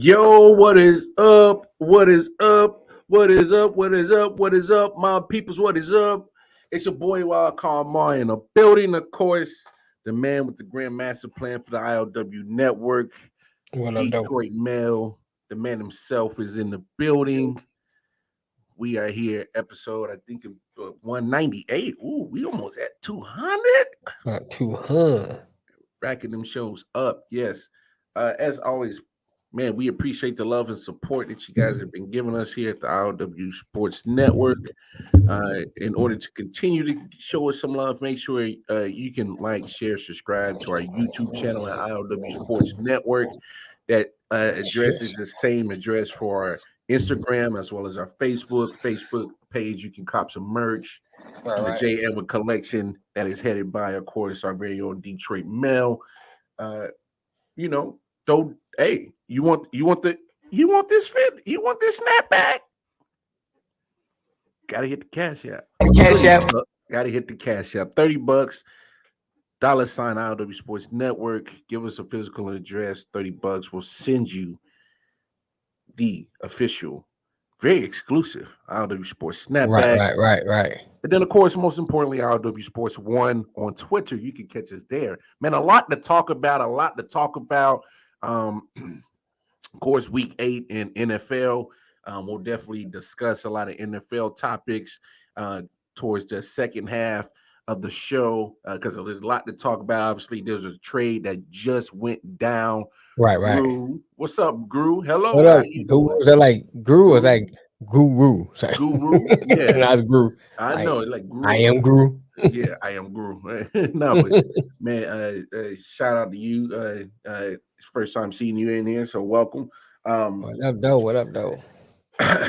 Yo, what is up? What is up? What is up? What is up? What is up, my peoples? What is up? It's your boy Wild Carmar in a building, of course. The man with the grand master plan for the I.O.W. network. What up, though? Detroit Mel, the man himself is in the building. We are here, episode, I think, 198. Ooh, we almost at 200. Not 200. Racking them shows up, yes. As always, man, we appreciate the love and support that you guys have been giving us here at the I.O.W. Sports Network. In order to continue to show us some love, make sure you can like, share, subscribe to our YouTube channel at I.O.W. Sports Network. That address is the same address for our Instagram as well as our Facebook page. You can cop some merch. The J. Edward collection that is headed by, of course, our very own Detroit Mel. Don't hey, you want this fit? You want this snapback? Gotta hit the cash app. Gotta hit the cash app. $30. $ I.O.W. Sports Network. Give us a physical address. $30. We'll send you the official, very exclusive I.O.W. Sports snapback. Right. And then, of course, most importantly, I.O.W. Sports 1 on Twitter. You can catch us there. Man, a lot to talk about. Of course, week 8 in NFL. We'll definitely discuss a lot of NFL topics towards the second half of the show because there's a lot to talk about. Obviously, there's a trade that just went down. Right. Gru. What's up, Gru? Hello. What up? Was that like Gru or was that Guru? Sorry. Guru? Yeah. Not Gru. I know. It's like Gru. I am Gru. Yeah, I am Gru. No, but man, shout out to you. It's first time seeing you in here, so welcome. What up, though?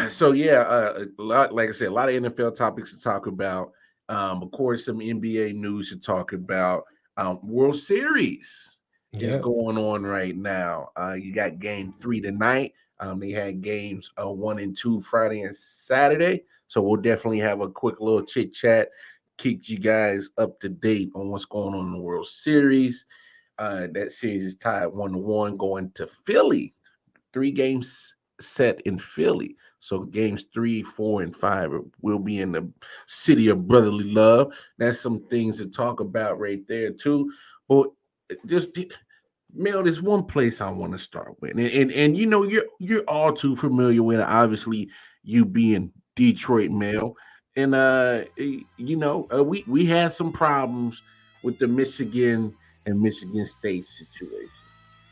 So yeah, like I said, a lot of NFL topics to talk about. Of course, some NBA news to talk about. World Series is going on right now. You got game 3 tonight. They had games 1 and 2 Friday and Saturday. So we'll definitely have a quick little chit chat, keep you guys up to date on what's going on in the World Series. That series is tied 1-1 going to Philly. 3 games set in Philly. So games 3, 4, and 5 will be in the city of brotherly love. That's some things to talk about right there too. But just Mel, there's one place I want to start with, and you know you're all too familiar with it. Obviously, you being Detroit Mel, and we had some problems with the Michigan and Michigan State situation.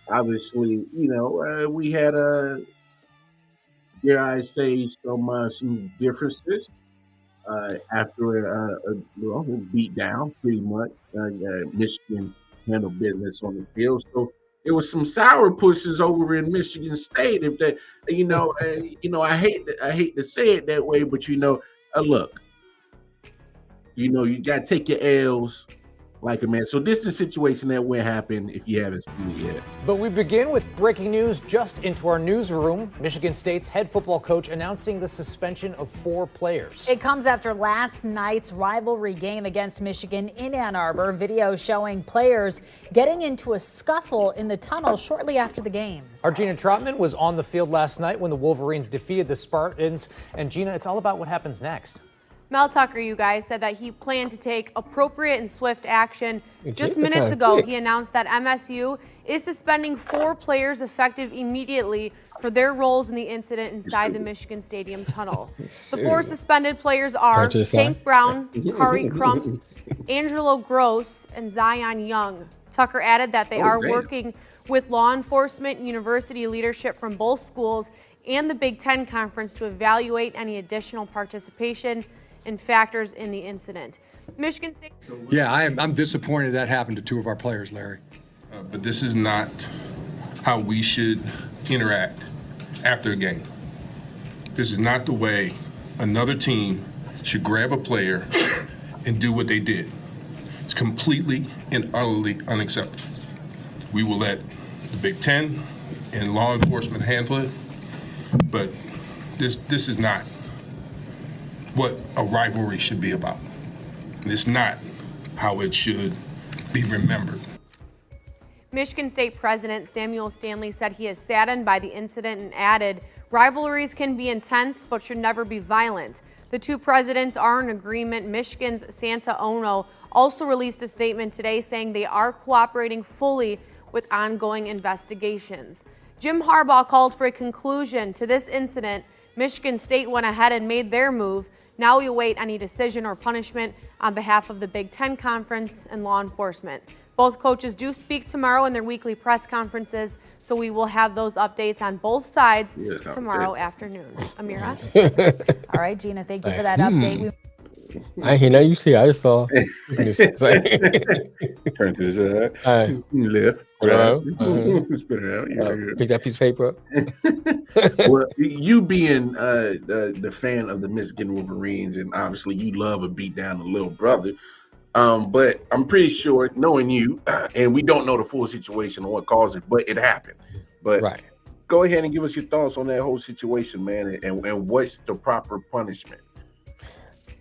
Obviously, we had dare I say, some differences after a beat down, pretty much. Michigan handled business on the field, so there was some sour pushes over in Michigan State. If that, I hate to say it that way, but look, you got to take your L's like a man. So this is a situation that will happen if you haven't seen it yet. But we begin with breaking news just into our newsroom. Michigan State's head football coach announcing the suspension of 4 players. It comes after last night's rivalry game against Michigan in Ann Arbor. Video showing players getting into a scuffle in the tunnel shortly after the game. Our Gina Troutman was on the field last night when the Wolverines defeated the Spartans. And Gina, it's all about what happens next. Mel Tucker, you guys, said that he planned to take appropriate and swift action. Just minutes ago, he announced that MSU is suspending 4 players effective immediately for their roles in the incident inside the Michigan Stadium tunnel. The 4 suspended players are Tank Brown, Kyrie Crump, Angelo Gross, and Zion Young. Tucker added that they are working with law enforcement and university leadership from both schools and the Big Ten Conference to evaluate any additional participation and factors in the incident. Michigan State. Yeah, I'm disappointed that happened to 2 of our players, Larry. But this is not how we should interact after a game. This is not the way another team should grab a player and do what they did. It's completely and utterly unacceptable. We will let the Big Ten and law enforcement handle it, but this is not what a rivalry should be about. And it's not how it should be remembered. Michigan State President Samuel Stanley said he is saddened by the incident and added, rivalries can be intense but should never be violent. The two presidents are in agreement. Michigan's Santa Ono also released a statement today saying they are cooperating fully with ongoing investigations. Jim Harbaugh called for a conclusion to this incident. Michigan State went ahead and made their move. Now we await any decision or punishment on behalf of the Big Ten Conference and law enforcement. Both coaches do speak tomorrow in their weekly press conferences, so we will have those updates on both sides tomorrow afternoon. Amira? All right, Gina, thank you for that update. I ain't hear nothing you see. I just saw. Turn to the side. Left. Right. Spit it out. Pick that piece of paper up. Well, you being the fan of the Michigan Wolverines, and obviously you love a beat down the little brother. But I'm pretty sure, knowing you, and we don't know the full situation or what caused it, but it happened. But go ahead and give us your thoughts on that whole situation, man, and what's the proper punishment.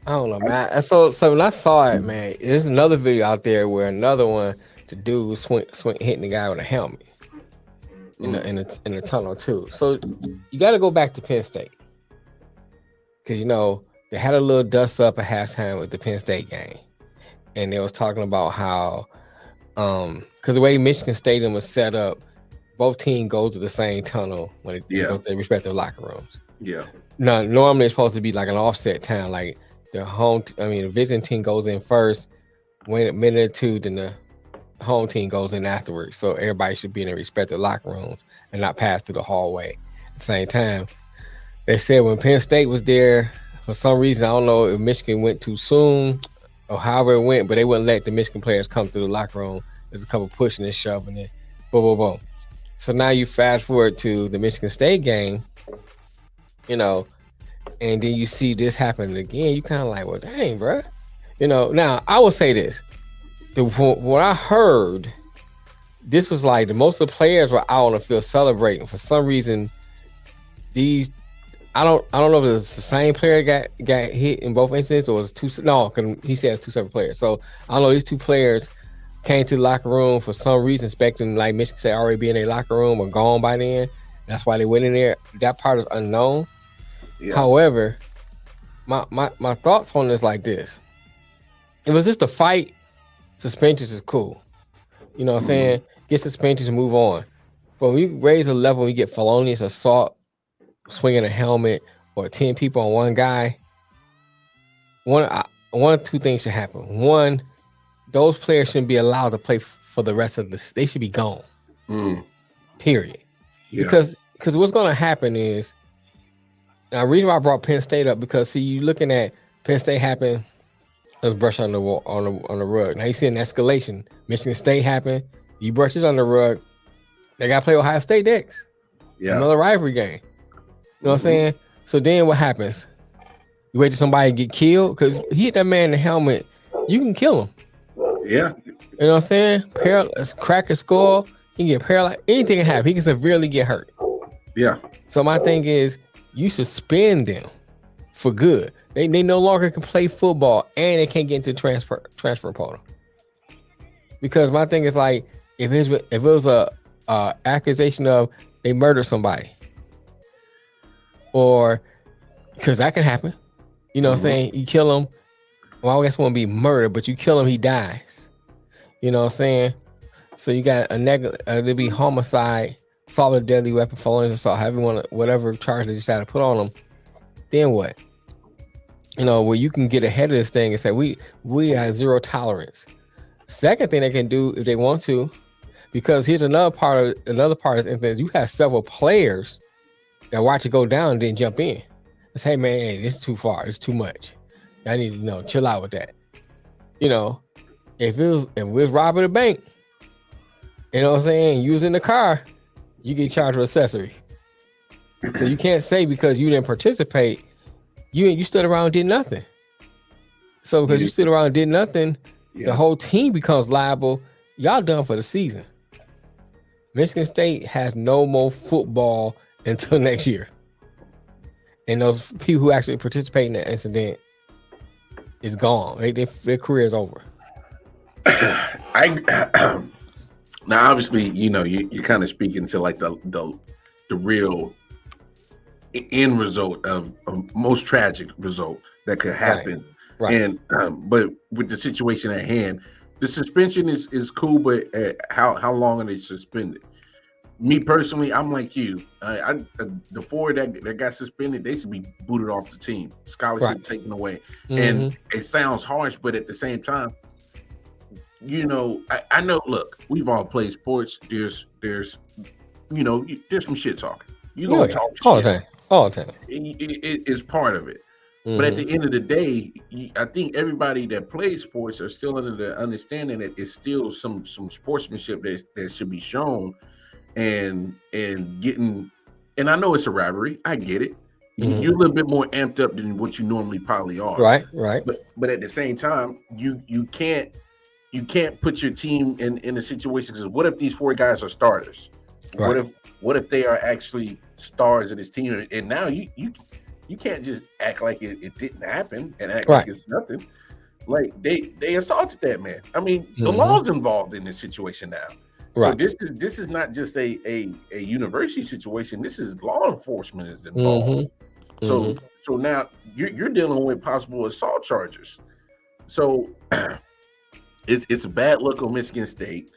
I don't know, man. So when I saw it, man, there's another video out there where another one, the dude was hitting the guy with a helmet in the tunnel too. So you got to go back to Penn State, because they had a little dust up at halftime with the Penn State game, and they was talking about how because the way Michigan Stadium was set up, both teams go to the same tunnel when they go to their respective locker rooms. Yeah. Now normally it's supposed to be like an offset time, like the visiting team goes in first, wait a minute or two, then the home team goes in afterwards. So everybody should be in their respective locker rooms and not pass through the hallway at the same time. They said when Penn State was there, for some reason, I don't know if Michigan went too soon or however it went, but they wouldn't let the Michigan players come through the locker room. There's a couple pushing and shoving it. Boom, boom, boom. So now you fast forward to the Michigan State game, and then you see this happen again. You kind of like, well, dang, bro. Now I will say this. What I heard, this was like most of the players were out on the field celebrating. For some reason, I don't know if it's the same player got hit in both incidents or it's two. No, because he said it's two separate players. So I don't know, these two players came to the locker room for some reason, expecting like Michigan State already be in their locker room or gone by then. That's why they went in there. That part is unknown. Yeah. However, my thoughts on this like this. If it was just a fight, suspensions is cool. You know what I'm saying? Get suspensions and move on. But when you raise the level and you get felonious assault, swinging a helmet, or 10 people on one guy, one of two things should happen. One, those players shouldn't be allowed to play for the rest of this. They should be gone. Period. Yeah. Because what's going to happen is, now, the reason why I brought Penn State up, because see, you looking at Penn State happen, let's brush on the rug. Now you see an escalation. Michigan State happen, you brush this on the rug. They got to play Ohio State next. Yeah, another rivalry game. You know what I'm saying? So then what happens? You wait till somebody get killed, because he hit that man in the helmet. You can kill him. Yeah, you know what I'm saying? Crack his skull. He can get paralyzed. Anything can happen. He can severely get hurt. Yeah. So my thing is, you suspend them for good. They no longer can play football, and they can't get into the transfer portal. Because my thing is like, if it was a accusation of they murdered somebody, or because that can happen, you know what I'm saying? You kill him. Well, I guess it won't be murder, but you kill him, he dies. You know what I'm saying? So you got it'll be homicide, assault with a deadly weapon, felonious assault, whatever charge they decide to put on them. Then what? Where you can get ahead of this thing and say we have zero tolerance. Second thing they can do if they want to, because here's another part of this instance, you have several players that watch it go down and then jump in. Say, hey man, hey, this is too far, it's too much. I need to chill out with that. If we was robbing a bank, you know what I'm saying, you was in the car, you get charged with accessory. So you can't say because you didn't participate, you stood around and did nothing. So because you stood around and did nothing, the whole team becomes liable. Y'all done for the season. Michigan State has no more football until next year. And those people who actually participate in that incident is gone. Their career is over. Now, obviously, you're kind of speaking to like the real end result of most tragic result that could happen. Right. And but with the situation at hand, the suspension is cool, but how long are they suspended? Me personally, I'm like you. The four that got suspended, they should be booted off the team, scholarship taken away. And it sounds harsh, but at the same time, I know. Look, we've all played sports. There's some shit talking. You gonna talk shit all the time. It's part of it. But at the end of the day, I think everybody that plays sports are still under the understanding that it's still some sportsmanship that should be shown, and getting. And I know it's a rivalry. I get it. You're a little bit more amped up than what you normally probably are. Right. But at the same time, you can't put your team in a situation, because what if these four guys are starters? Right. What if they are actually stars of this team? And now you can't just act like it didn't happen and act like it's nothing. Like they assaulted that man. I mean, the law's involved in this situation now. Right. So this is not just a university situation. This is law enforcement is involved. So now you're dealing with possible assault charges. So it's a bad look on Michigan State.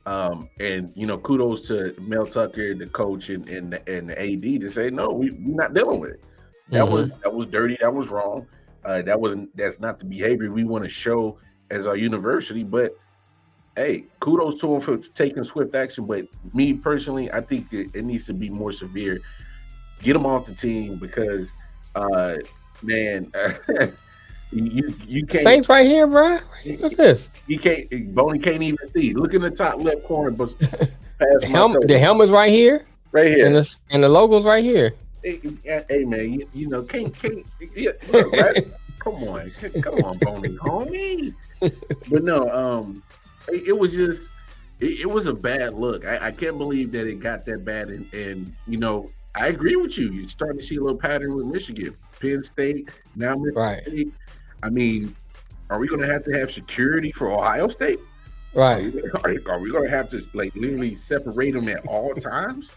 And kudos to Mel Tucker, the coach, and the AD to say no, we're not dealing with it. That was dirty. That was wrong. That's not the behavior we want to show as our university. But hey, kudos to him for taking swift action. But me personally, I think it needs to be more severe. Get him off the team, because man, you can't. Saints right here, bro. What's this? You can't. Boney can't even see. Look in the top left corner, but the helmet's right here, and the logo's right here. Hey man, can't yeah, look, right? Come on, Boney, homie. But no, it was just it was a bad look. I can't believe that it got that bad, and I agree with you. You're starting to see a little pattern with Michigan, Penn State, now Michigan State. I mean, are we going to have security for Ohio State? Right. Are we going to have to literally separate them at all times?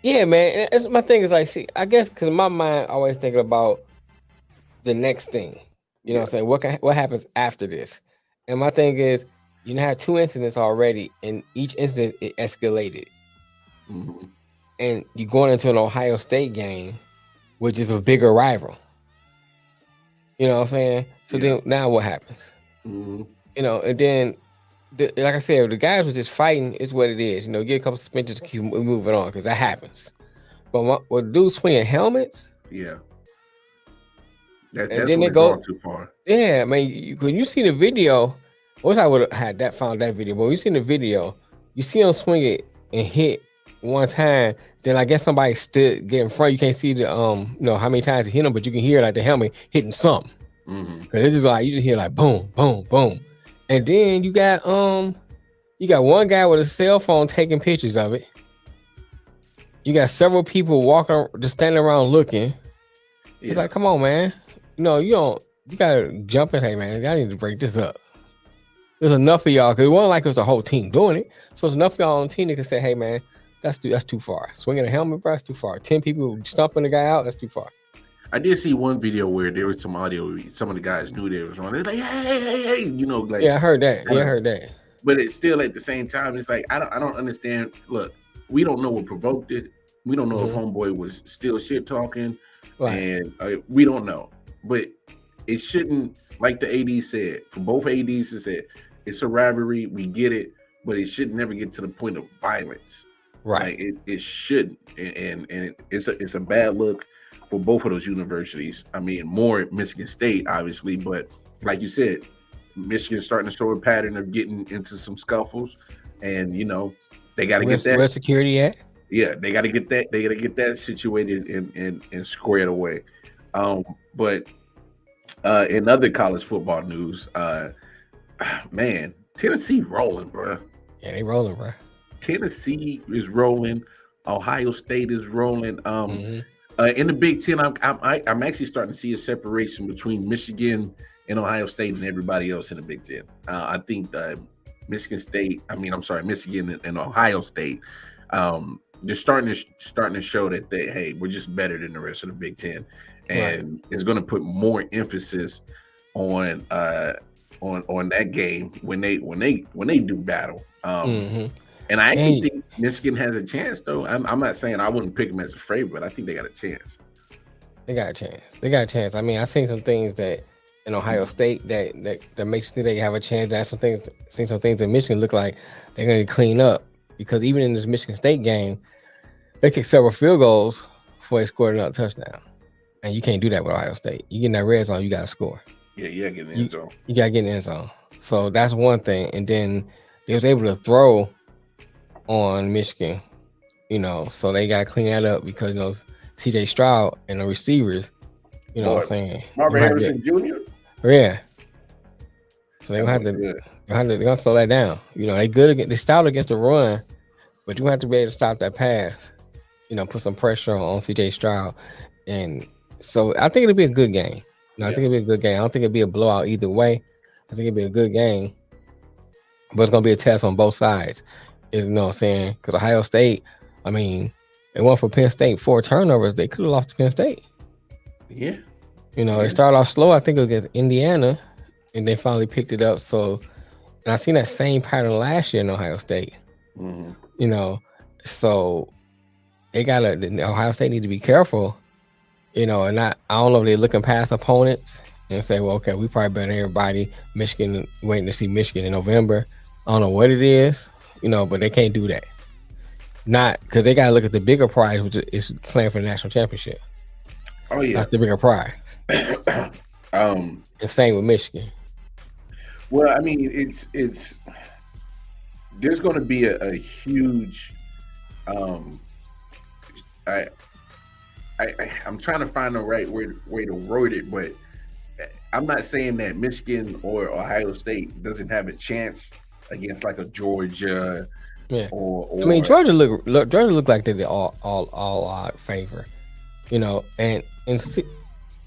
Yeah, man. My thing is see, I guess because my mind always thinking about the next thing. You know what I'm saying? What happens after this? And my thing is, had 2 incidents already, and each incident it escalated. And you're going into an Ohio State game, which is a bigger rival. You know what I'm saying? So then now what happens? And then, like I said, the guys were just fighting. It's what it is. Get a couple suspensions to keep moving on, because that happens. But what dudes swinging helmets? Yeah. That's then they go too far. Yeah, I mean, when you see the video, I wish I would have found that video. But when you see the video, you see them swing it and hit one time. Then I guess somebody stood get in front. You can't see the how many times it hit them, but you can hear the helmet hitting something. Because it's just you just hear boom, boom, boom. And then you got one guy with a cell phone taking pictures of it. You got several people walking, just standing around looking. It's come on, man. You gotta jump in. Hey, man, I need to break this up. There's enough of y'all, because it wasn't like it was a whole team doing it. So it's enough of y'all on the team that can say, hey, man, that's too far. Swinging a helmet, bro, that's too far. 10 people stumping the guy out, that's too far. I did see one video where there was some audio. Some of the guys knew they was wrong. They're like, hey, yeah, I heard that. I heard that. But it's still at the same time, it's I don't understand. Look, we don't know what provoked it. We don't know if homeboy was still shit talking, and we don't know. But it shouldn't, like the AD said, for both ADs to say, it's a rivalry. We get it, but it should never get to the point of violence. Right. It shouldn't, and it's a bad look for both of those universities. I mean, more at Michigan State, obviously, but like you said, Michigan's starting to show a pattern of getting into some scuffles, and they got to get that. Where's security at? Yeah, they got to get that. They got to get that situated and squared away. But in other college football news, man, Tennessee rolling, bro. Yeah, they rolling, bro. Tennessee is rolling. Ohio State is rolling. In the Big Ten, I'm actually starting to see a separation between Michigan and Ohio State and everybody else in the Big Ten. I think Michigan and Ohio State, they're starting to show that we're just better than the rest of the Big Ten, and it's going to put more emphasis on that game when they do battle. And I actually think Michigan has a chance, though. I'm not saying I wouldn't pick them as a favorite, but I think they got a chance. They got a chance. I mean, I've seen some things that in Ohio State that makes you think they have a chance. Seen some things in Michigan look like they're going to clean up, because even in this Michigan State game, they kicked several field goals before they scored another touchdown. And you can't do that with Ohio State. You get in that red zone, you got to score. Yeah, get in the end zone. You got to get in the end zone. So that's one thing. And then they was able to throw on Michigan, so they got to clean that up, because, C.J. Stroud and the receivers, what I'm saying? Marvin Harrison Jr.? Yeah. So they're going to slow that down. They stout against the run, but you have to be able to stop that pass, put some pressure on C.J. Stroud. And so I think it'll be a good game. I think it'll be a good game. I don't think it'll be a blowout either way. I think it'll be a good game, but it's going to be a test on both sides. You know what I'm saying? Because Ohio State, I mean, it went for Penn State 4 turnovers. They could have lost to Penn State. Yeah. It started off slow, I think, against Indiana, and they finally picked it up. So, and I seen that same pattern last year in Ohio State. So Ohio State need to be careful, and I don't know if they're looking past opponents and say, well, okay, we probably better than everybody. Michigan, waiting to see Michigan in November. I don't know what it is. But they can't do that. Not because they got to look at the bigger prize, which is playing for the national championship. Oh yeah, that's the bigger prize. The same with Michigan. Well, I mean, it's there's going to be a huge. I'm trying to find the right way to word it, but I'm not saying that Michigan or Ohio State doesn't have a chance against like a Georgia, or I mean, Georgia look like they're all favor, and see,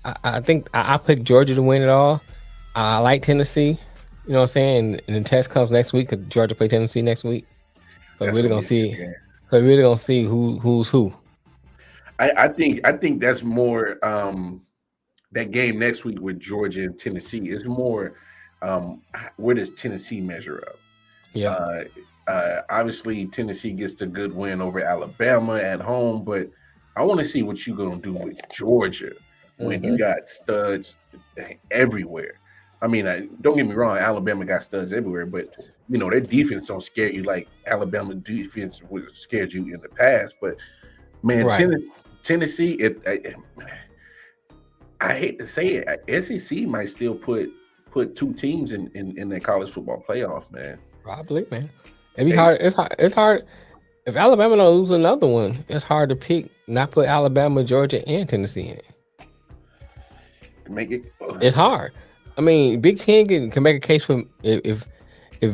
I think I picked Georgia to win it all. I like Tennessee, what I'm saying, and the test comes next week because Georgia play Tennessee next week, so we're really gonna see. So we're really gonna see who's who. I think that's more that game next week with Georgia and Tennessee is more where does Tennessee measure up? Yeah. Obviously Tennessee gets the good win over Alabama at home, but I want to see what you're gonna do with Georgia when you got studs everywhere. I mean, don't get me wrong, Alabama got studs everywhere, but their defense don't scare you like Alabama defense would have scared you in the past. But man, Tennessee, I hate to say it, SEC might still put 2 teams in their college football playoff, man. Probably, man. It'd be hard. It's hard. If Alabama don't lose another one, it's hard to pick. Not put Alabama, Georgia, and Tennessee in. Make it. It's hard. I mean, Big Ten can make a case for if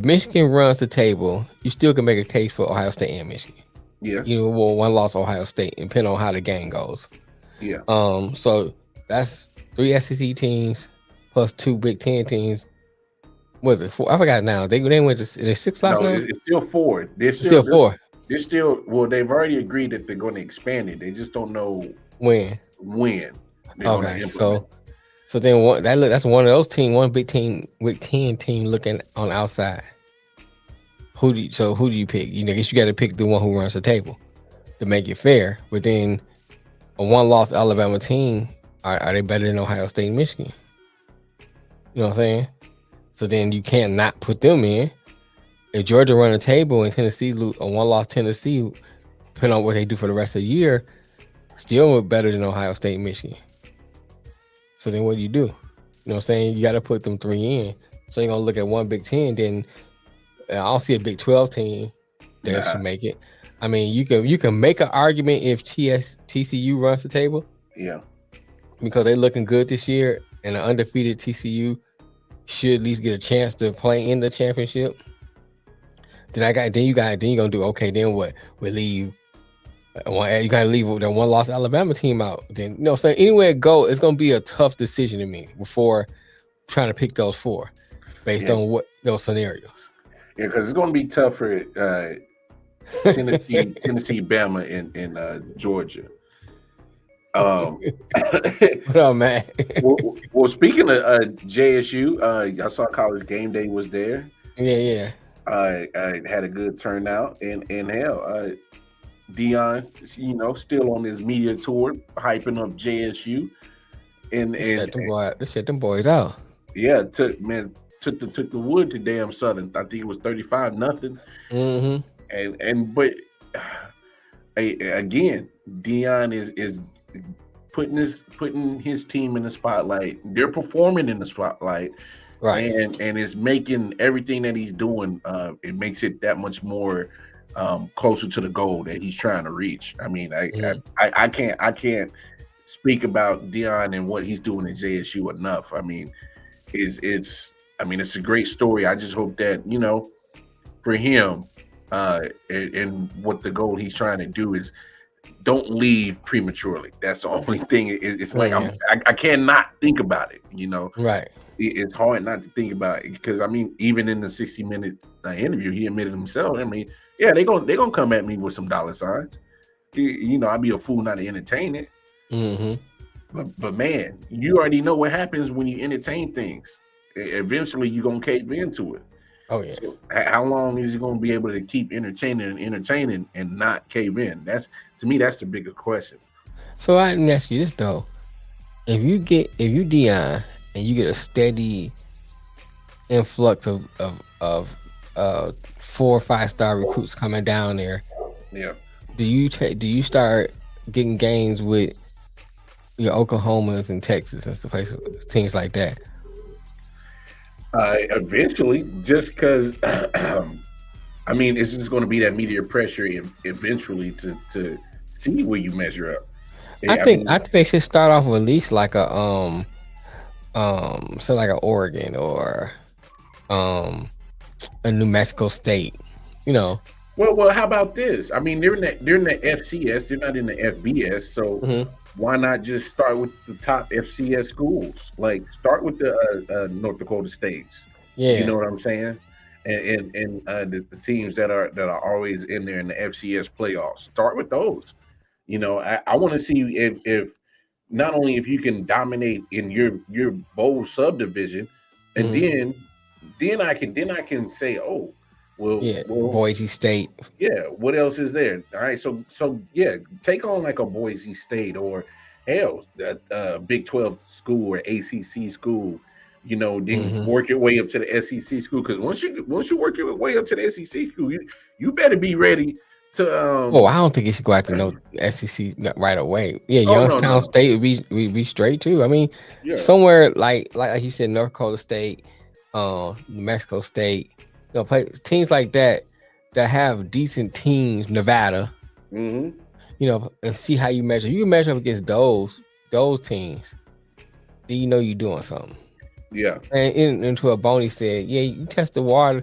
Michigan runs the table, you still can make a case for Ohio State and Michigan. Yes. One loss Ohio State, depending on how the game goes. Yeah. So that's 3 SEC teams plus 2 Big Ten teams. Was it 4? I forgot now. They went to they're 6 last night. It's still 4. They're still 4. They're still they've already agreed that they're going to expand it. They just don't know when. Okay, so then that's one of those teams, one Big Ten team looking on the outside. Who do you pick? I guess you got to pick the one who runs the table to make it fair. But then a 1-loss Alabama team, are they better than Ohio State and Michigan? You know what I'm saying? So then you can't not put them in. If Georgia run the table and Tennessee lose, a 1-loss Tennessee, depending on what they do for the rest of the year, still better than Ohio State and Michigan. So then what do? You know what I'm saying? You got to put them 3 in. So you're going to look at one Big Ten, then I don't see a Big 12 team that should make it. I mean, you can make an argument if TCU runs the table. Yeah. Because they're looking good this year, and an undefeated TCU should at least get a chance to play in the championship. Then you're gonna do okay. Then what? We leave You gotta leave that one lost Alabama team out. Then so anywhere it go, it's gonna be a tough decision to me before trying to pick those 4 based on what those scenarios. Yeah, because it's gonna be tough for Tennessee, Bama, and Georgia. What up, man? well, speaking of JSU, I saw College Game Day was there. Yeah. I had a good turnout, and hell, Deion, still on his media tour, hyping up JSU, and shut them boys out. Yeah, took the wood to damn Southern. I think it was 35-0. Mm-hmm. But again, Deion is putting his team in the spotlight. They're performing in the spotlight, right? And it's making everything that he's doing. It makes it that much more closer to the goal that he's trying to reach. I mean, I can't speak about Deion and what he's doing at JSU enough. I mean, it's a great story. I just hope that for him and what the goal he's trying to do is don't leave prematurely. That's the only thing. It's like I cannot think about it. Right. It's hard not to think about it because even in the 60-minute interview, he admitted himself. They're gonna come at me with some dollar signs. I'd be a fool not to entertain it. Mm-hmm. But man, you already know what happens when you entertain things. Eventually, you're gonna cave into it. Oh yeah. So how long is he gonna be able to keep entertaining and not cave in? To me, that's the bigger question. So I can ask you this though: if you Deion and you get a steady influx of 4 or 5 star recruits coming down there, do you start getting games with your Oklahomas and Texas and stuff, teams like that? Eventually, just because it's just going to be that media pressure eventually to see where you measure up. I think they should start off with at least like a say like an Oregon or a New Mexico State, Well, how about this? They're in the FCS, they're not in the FBS, so why not just start with the top FCS schools? Like start with the North Dakota States. Yeah, you know what I'm saying? And the teams that are always in there in the FCS playoffs. Start with those. I want to see if not only if you can dominate in your bowl subdivision, and then I can say, oh, well, Boise State. Yeah, what else is there? All right, so take on like a Boise State or hell, a Big 12 school or ACC school. Then work your way up to the SEC school, because once you work your way up to the SEC school, you better be ready to. I don't think you should go out to no SEC right away. Yeah, Youngstown State would be straight too. Somewhere like you said, North Dakota State, New Mexico State. Teams like that have decent teams, Nevada, and see how you measure. You can measure up against those teams. Then you're doing something. Yeah. And into a Boney said, yeah, you test the water.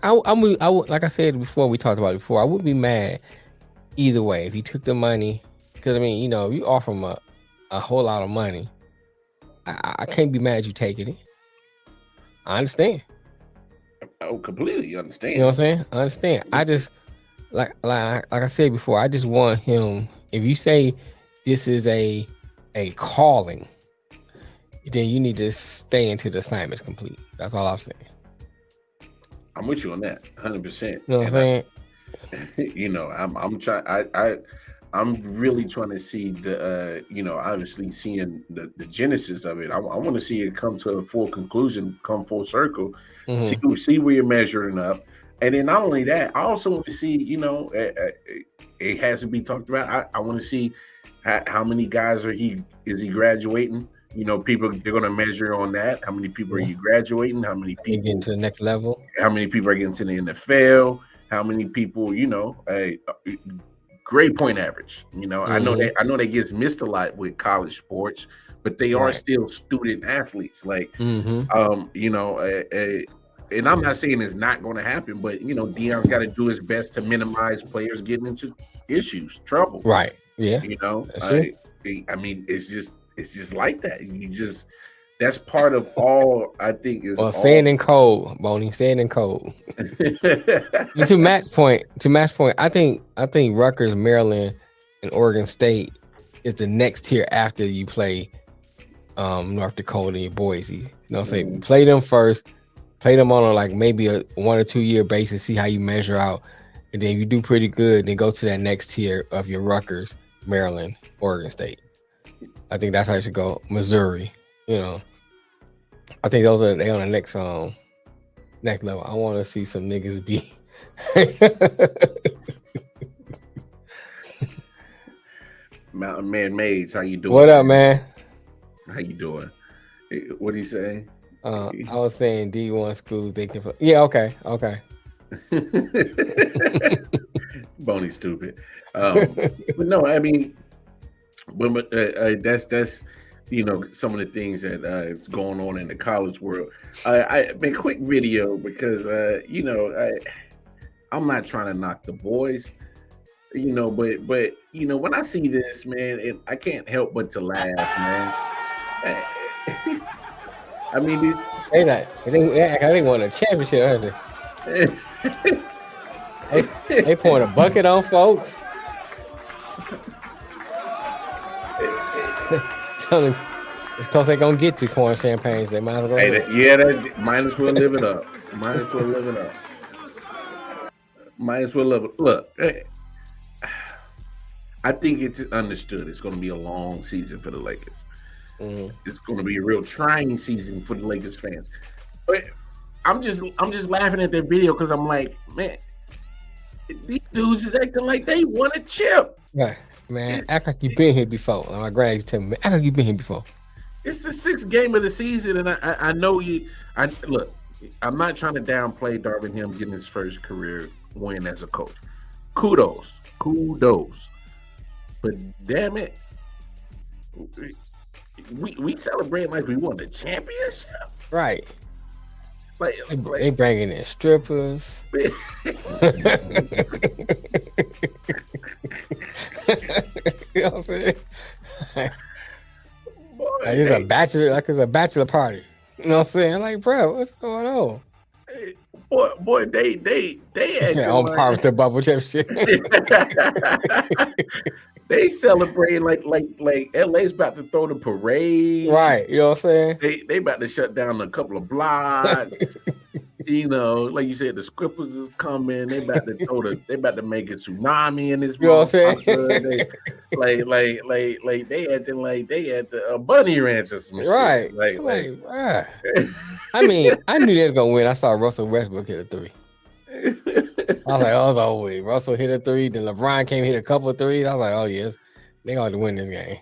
I would, like I said before, we talked about it before, I wouldn't be mad either way if he took the money, because you offer him a whole lot of money. I can't be mad at you taking it. I understand. Oh, completely understand. You know what I'm saying? I understand. I just like I said before, I just want him. If you say this is a calling, then you need to stay until the assignment's complete. That's all I'm saying. I'm with you on that, 100%. You know what I'm saying? I'm really trying to see the obviously seeing the genesis of it. I want to see it come to a full conclusion, come full circle, see where you're measuring up. And then not only that, I also want to see, it has to be talked about. I want to see how many guys is he graduating? People, they're going to measure on that. How many people are you graduating? How many people getting to the next level? How many people are getting to the NFL? How many people, grade point average. I know that gets missed a lot with college sports, but they are still student athletes. Like, and I'm not saying it's not going to happen, but Deion's got to do his best to minimize players getting into issues, trouble. Right. Yeah. I mean, it's just like that. That's part of all I think is. Well, saying in code, Boney, saying in code. to Matt's point, I think Rutgers, Maryland, and Oregon State is the next tier after you play North Dakota and Boise. You know what I'm saying? Play them first, play them on like maybe a 1 or 2 year basis, see how you measure out. And then if you do pretty good, then go to that next tier of your Rutgers, Maryland, Oregon State. I think that's how you should go. Missouri, I think they on the next level. I want to see some niggas be. Mountain Man Maids, how you doing? What up, man? How you doing? What do you say? I was saying D1 schools they can. Yeah, okay. Boney stupid. But no, I mean, that's some of the things that is going on in the college world. I made a quick video because I'm not trying to knock the boys, but when I see this, man, I can't help but to laugh, man. I mean, these I think they won a championship, haven't they? They pouring a bucket on folks. It's because they're gonna get to corn champagnes. They might as well. They might as well live it up. Look, I think it's understood. It's going to be a long season for the Lakers. It's going to be a real trying season for the Lakers fans. But I'm just laughing at that video because I'm like, man, these dudes is acting like they won a chip. Right, man. Act like you've been here before. My granny used to tell me, act like you've been here before. It's the 6th game of the season, and I know you. Look, I'm not trying to downplay Darvin Ham getting his first career win as a coach. Kudos. But damn it, we celebrate like we won the championship. Right. Like they bringing in strippers. You know what I'm saying? Boy, it's a bachelor party. You know what I'm saying? Like, bro, what's going on? Boy, they on par with the bubble championship. They celebrating like LA's about to throw the parade. Right, you know what I'm saying? They about to shut down a couple of blocks. Like you said, the Scrippers is coming. They about to make a tsunami in this. You know what I'm saying? They acting like they at the Bunny Ranch or some right. shit. Right. I mean, I knew they was gonna win. I saw Russell Westbrook hit a 3. I was like, oh, it's over with. Russell hit a 3, then LeBron came hit a couple of 3s. I was like, oh yes, they gonna win this game.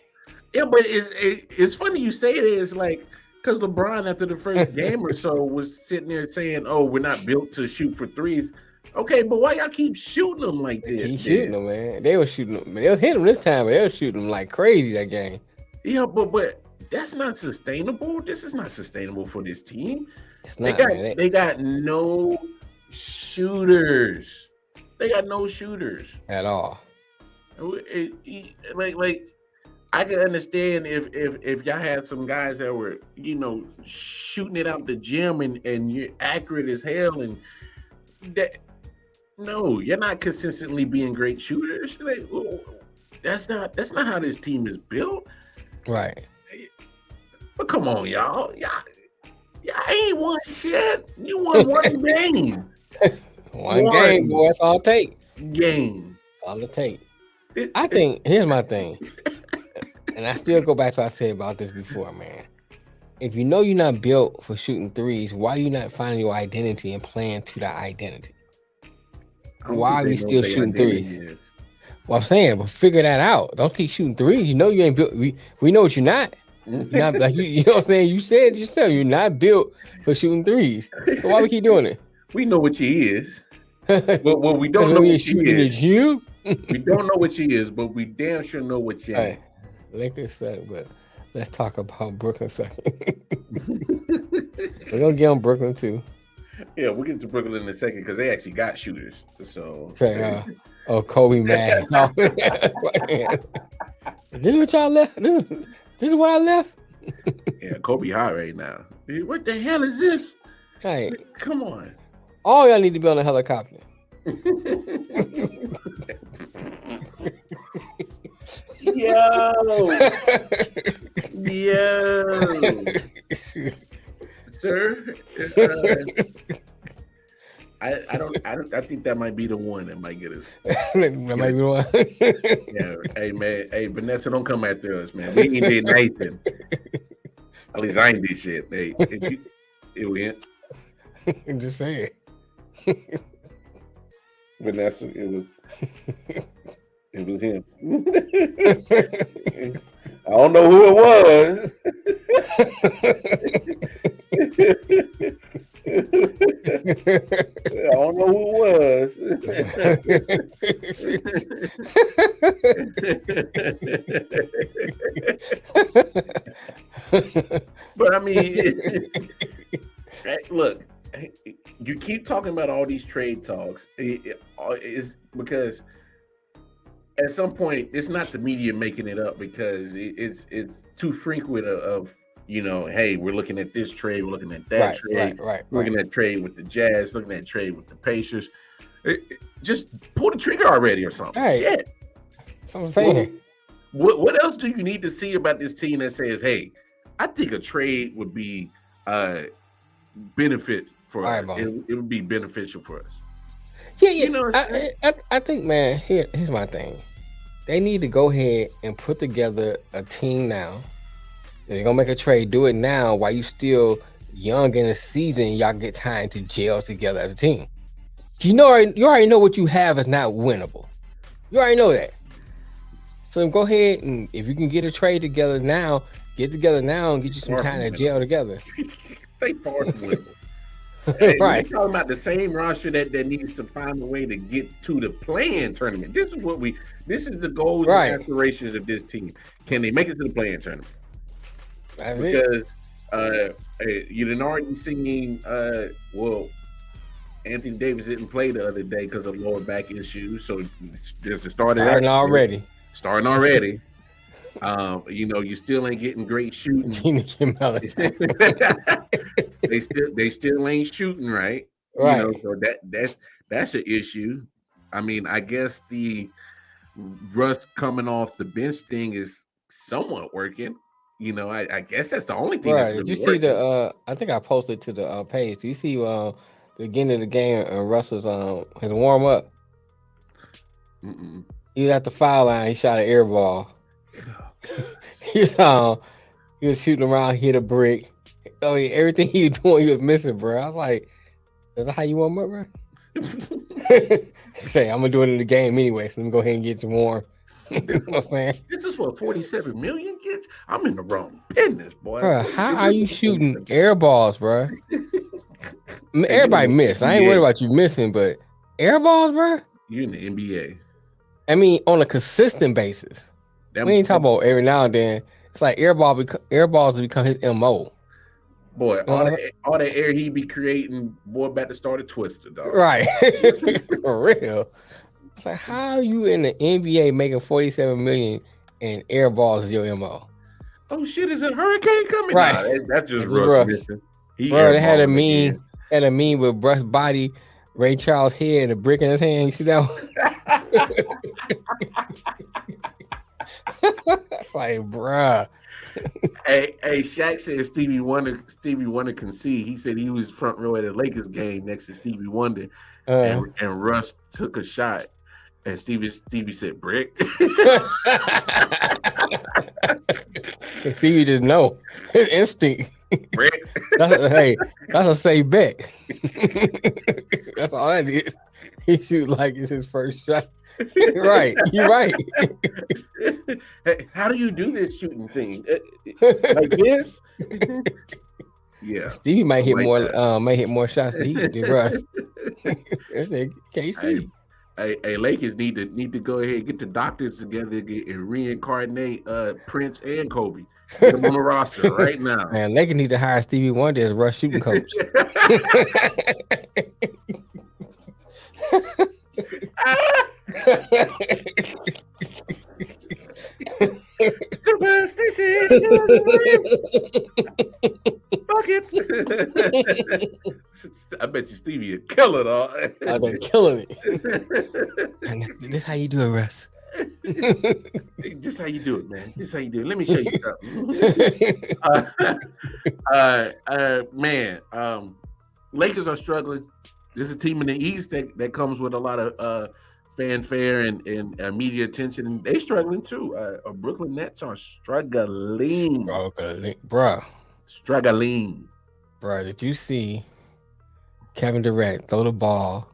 Yeah, but it's funny you say it. It's like because LeBron after the first game or so was sitting there saying, "Oh, we're not built to shoot for 3s." Okay, but why y'all keep shooting them like this? Keep shooting them, man. They was shooting them. They was hitting them this time, but they was shooting them like crazy that game. Yeah, but that's not sustainable. This is not sustainable for this team. It's not. They got no shooters. They got no shooters at all. Like I can understand if y'all had some guys that were shooting it out the gym and you're accurate as hell and that. No, you're not consistently being great shooters. Like, that's not how this team is built. Right. But come on, y'all ain't won shit. You won one game. One game, boy. That's all it take. Game. All it take. I think here's my thing, and I still go back to what I said about this before, man. If you know you're not built for shooting 3s, why are you not finding your identity and playing to that identity? Why are we still shooting 3s? Well, I'm saying, but figure that out. Don't keep shooting 3s. You know you ain't built. We know what you're not. You're not like you know what I'm saying. You said yourself you're not built for shooting 3s. So why we keep doing it? We know what she is. Well, we don't know what she is. You? We don't know what she is, but we damn sure know what she is. Lakers suck, but let's talk about Brooklyn sucking. We're gonna get on Brooklyn too. Yeah, we'll get to Brooklyn in a second because they actually got shooters. So, Kobe mad. This is what y'all left. This is what I left. Yeah, Kobe hot right now. What the hell is this? Hey, come on. All y'all need to be on a helicopter. Yo. Sir, I think that might be the one that might get us. That might be the one. Yeah. Hey man. Hey Vanessa, don't come after us, man. We ain't did nothing. At least I ain't did shit. Hey, it went. I'm just saying. Vanessa, it was him. I don't know who it was. I don't know who it was. But I mean, look, you keep talking about all these trade talks. It's because at some point it's not the media making it up because it's too frequent of hey, we're looking at this trade, we're looking at that trade, looking at trade with the Jazz, looking at trade with the Pacers. Just pull the trigger already or something. Hey, shit. That's what I'm saying. What else do you need to see about this team that says, hey, I think a trade would be benefit for us. It would be beneficial for us. Yeah. I think, man, here's my thing. They need to go ahead and put together a team now. They're gonna make a trade. Do it now while you still young in the season. Y'all get time to gel together as a team. You already know what you have is not winnable. You already know that. So go ahead and if you can get a trade together now, get together now and get you some time to gel together. They far from winnable. Hey, right. We're talking about the same roster that needs to find a way to get to the play-in tournament. This is the goals and aspirations of this team. Can they make it to the play-in tournament? That's because you done already seen Anthony Davis didn't play the other day because of lower back issues. So there's the start of that. Starting already. You still ain't getting great shooting. They still ain't shooting right. Right. So that's an issue. I mean, I guess the Russ coming off the bench thing is somewhat working. I guess that's the only thing. Right. That's really Did you working. see I think I posted to the page. Do you see the beginning of the game and Russell's his warm up? He was at the foul line. He shot an air ball. He was shooting around, hit a brick. Oh yeah, everything he was doing, he was missing, bro. I was like, "Is that how you warm up, bro?" He said, "I'm gonna do it in the game anyway, so let me go ahead and get you warm." You know what I'm saying? This is what 47 million kids. I'm in the wrong business, boy. Bro, how are you shooting air balls, bro? Everybody miss. I ain't worried about you missing, but air balls, bro. You're in the NBA. I mean, on a consistent basis. We ain't talking about every now and then. It's like air balls have become his MO. Boy, all that air he be creating, boy, about to start a twister, dog. Right. For real. It's like, how are you in the NBA making 47 million and air balls is your MO? Oh shit, is a hurricane coming? Right. Nah, that's just Russ. Bro, they had a meme with Russ' body, Ray Charles' head, and a brick in his hand. You see that one? It's like, bruh. Hey, Shaq said Stevie Wonder can see. He said he was front row at a Lakers game next to Stevie Wonder, and Russ took a shot, and Stevie said brick. Stevie just know his instinct. Brick. That's a safe bet. That's all that is. He shoot like it's his first shot. Right, you're right. Hey, how do you do this shooting thing? Like this? Yeah. Stevie might hit more shots than he did Russ. KC. Lakers need to go ahead and get the doctors together and reincarnate Prince and Kobe. Get them on the roster right now. Man, Lakers need to hire Stevie Wonder as rush shooting coach. Buckets. I bet you Stevie would kill it all. I've been killing it. And this how you do it, Russ. This how you do it, man. This how you do it. Let me show you something. Man, Lakers are struggling. There's a team in the East that comes with a lot of fanfare and media attention, and they struggling too. Brooklyn Nets are struggling. Bruh. Struggling. Bruh, did you see Kevin Durant throw the ball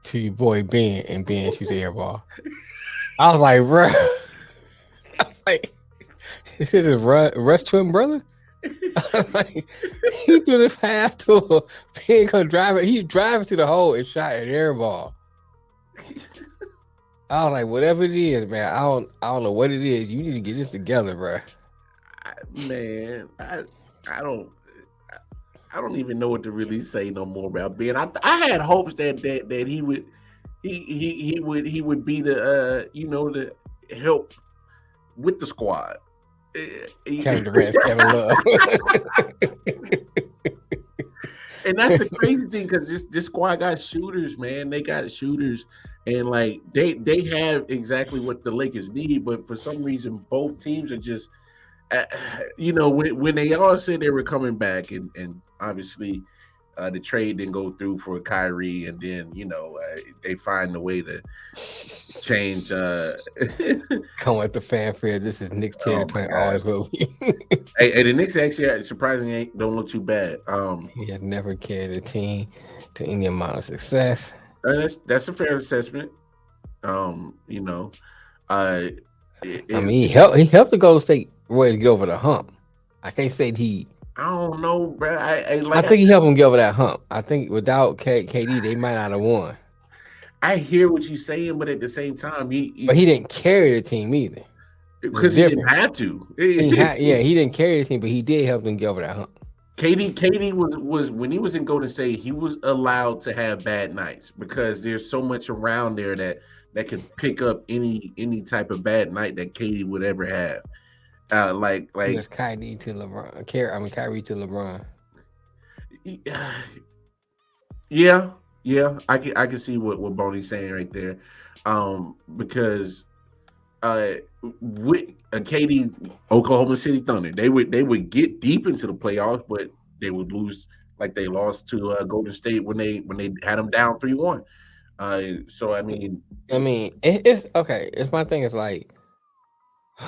to your boy Ben and Ben shoots the air ball? I was like, bruh. I was like, this is his Russ twin brother? I was like, he threw the pass to him. Ben come driving. He's driving to the hole and shot an air ball. I was like, whatever it is, man. I don't know what it is. You need to get this together, bro. Man, I don't even know what to really say no more about Ben. I had hopes that he would be the the help with the squad. Kevin Durant's Kevin Love. And that's the crazy thing, because this squad got shooters, man. They got shooters, and like they have exactly what the Lakers need, but for some reason both teams are just when they all said they were coming back, and obviously the trade didn't go through for Kyrie, and then they find a way to change. Come with the fanfare. This is Knicks territory. Always will be. Hey, the Knicks actually surprisingly don't look too bad. He has never carried a team to any amount of success. That's a fair assessment. I mean, he helped the Golden State Warriors get over the hump. I can't say he. I don't know, bro. I think he helped him get over that hump. I think without KD, they might not have won. I hear what you're saying, but at the same time, but he didn't carry the team either. Because he didn't have to. He didn't carry the team, but he did help them get over that hump. KD was when he was in Golden State, he was allowed to have bad nights because there's so much around there that could pick up any type of bad night that KD would ever have. Like it's Kyrie to LeBron. Kyrie to LeBron. Yeah, I can see what Boney's saying right there, because with KD, Oklahoma City Thunder, they would get deep into the playoffs, but they would lose, like they lost to Golden State when they had them down 3-1. So I mean, it's okay. It's my thing. Is like,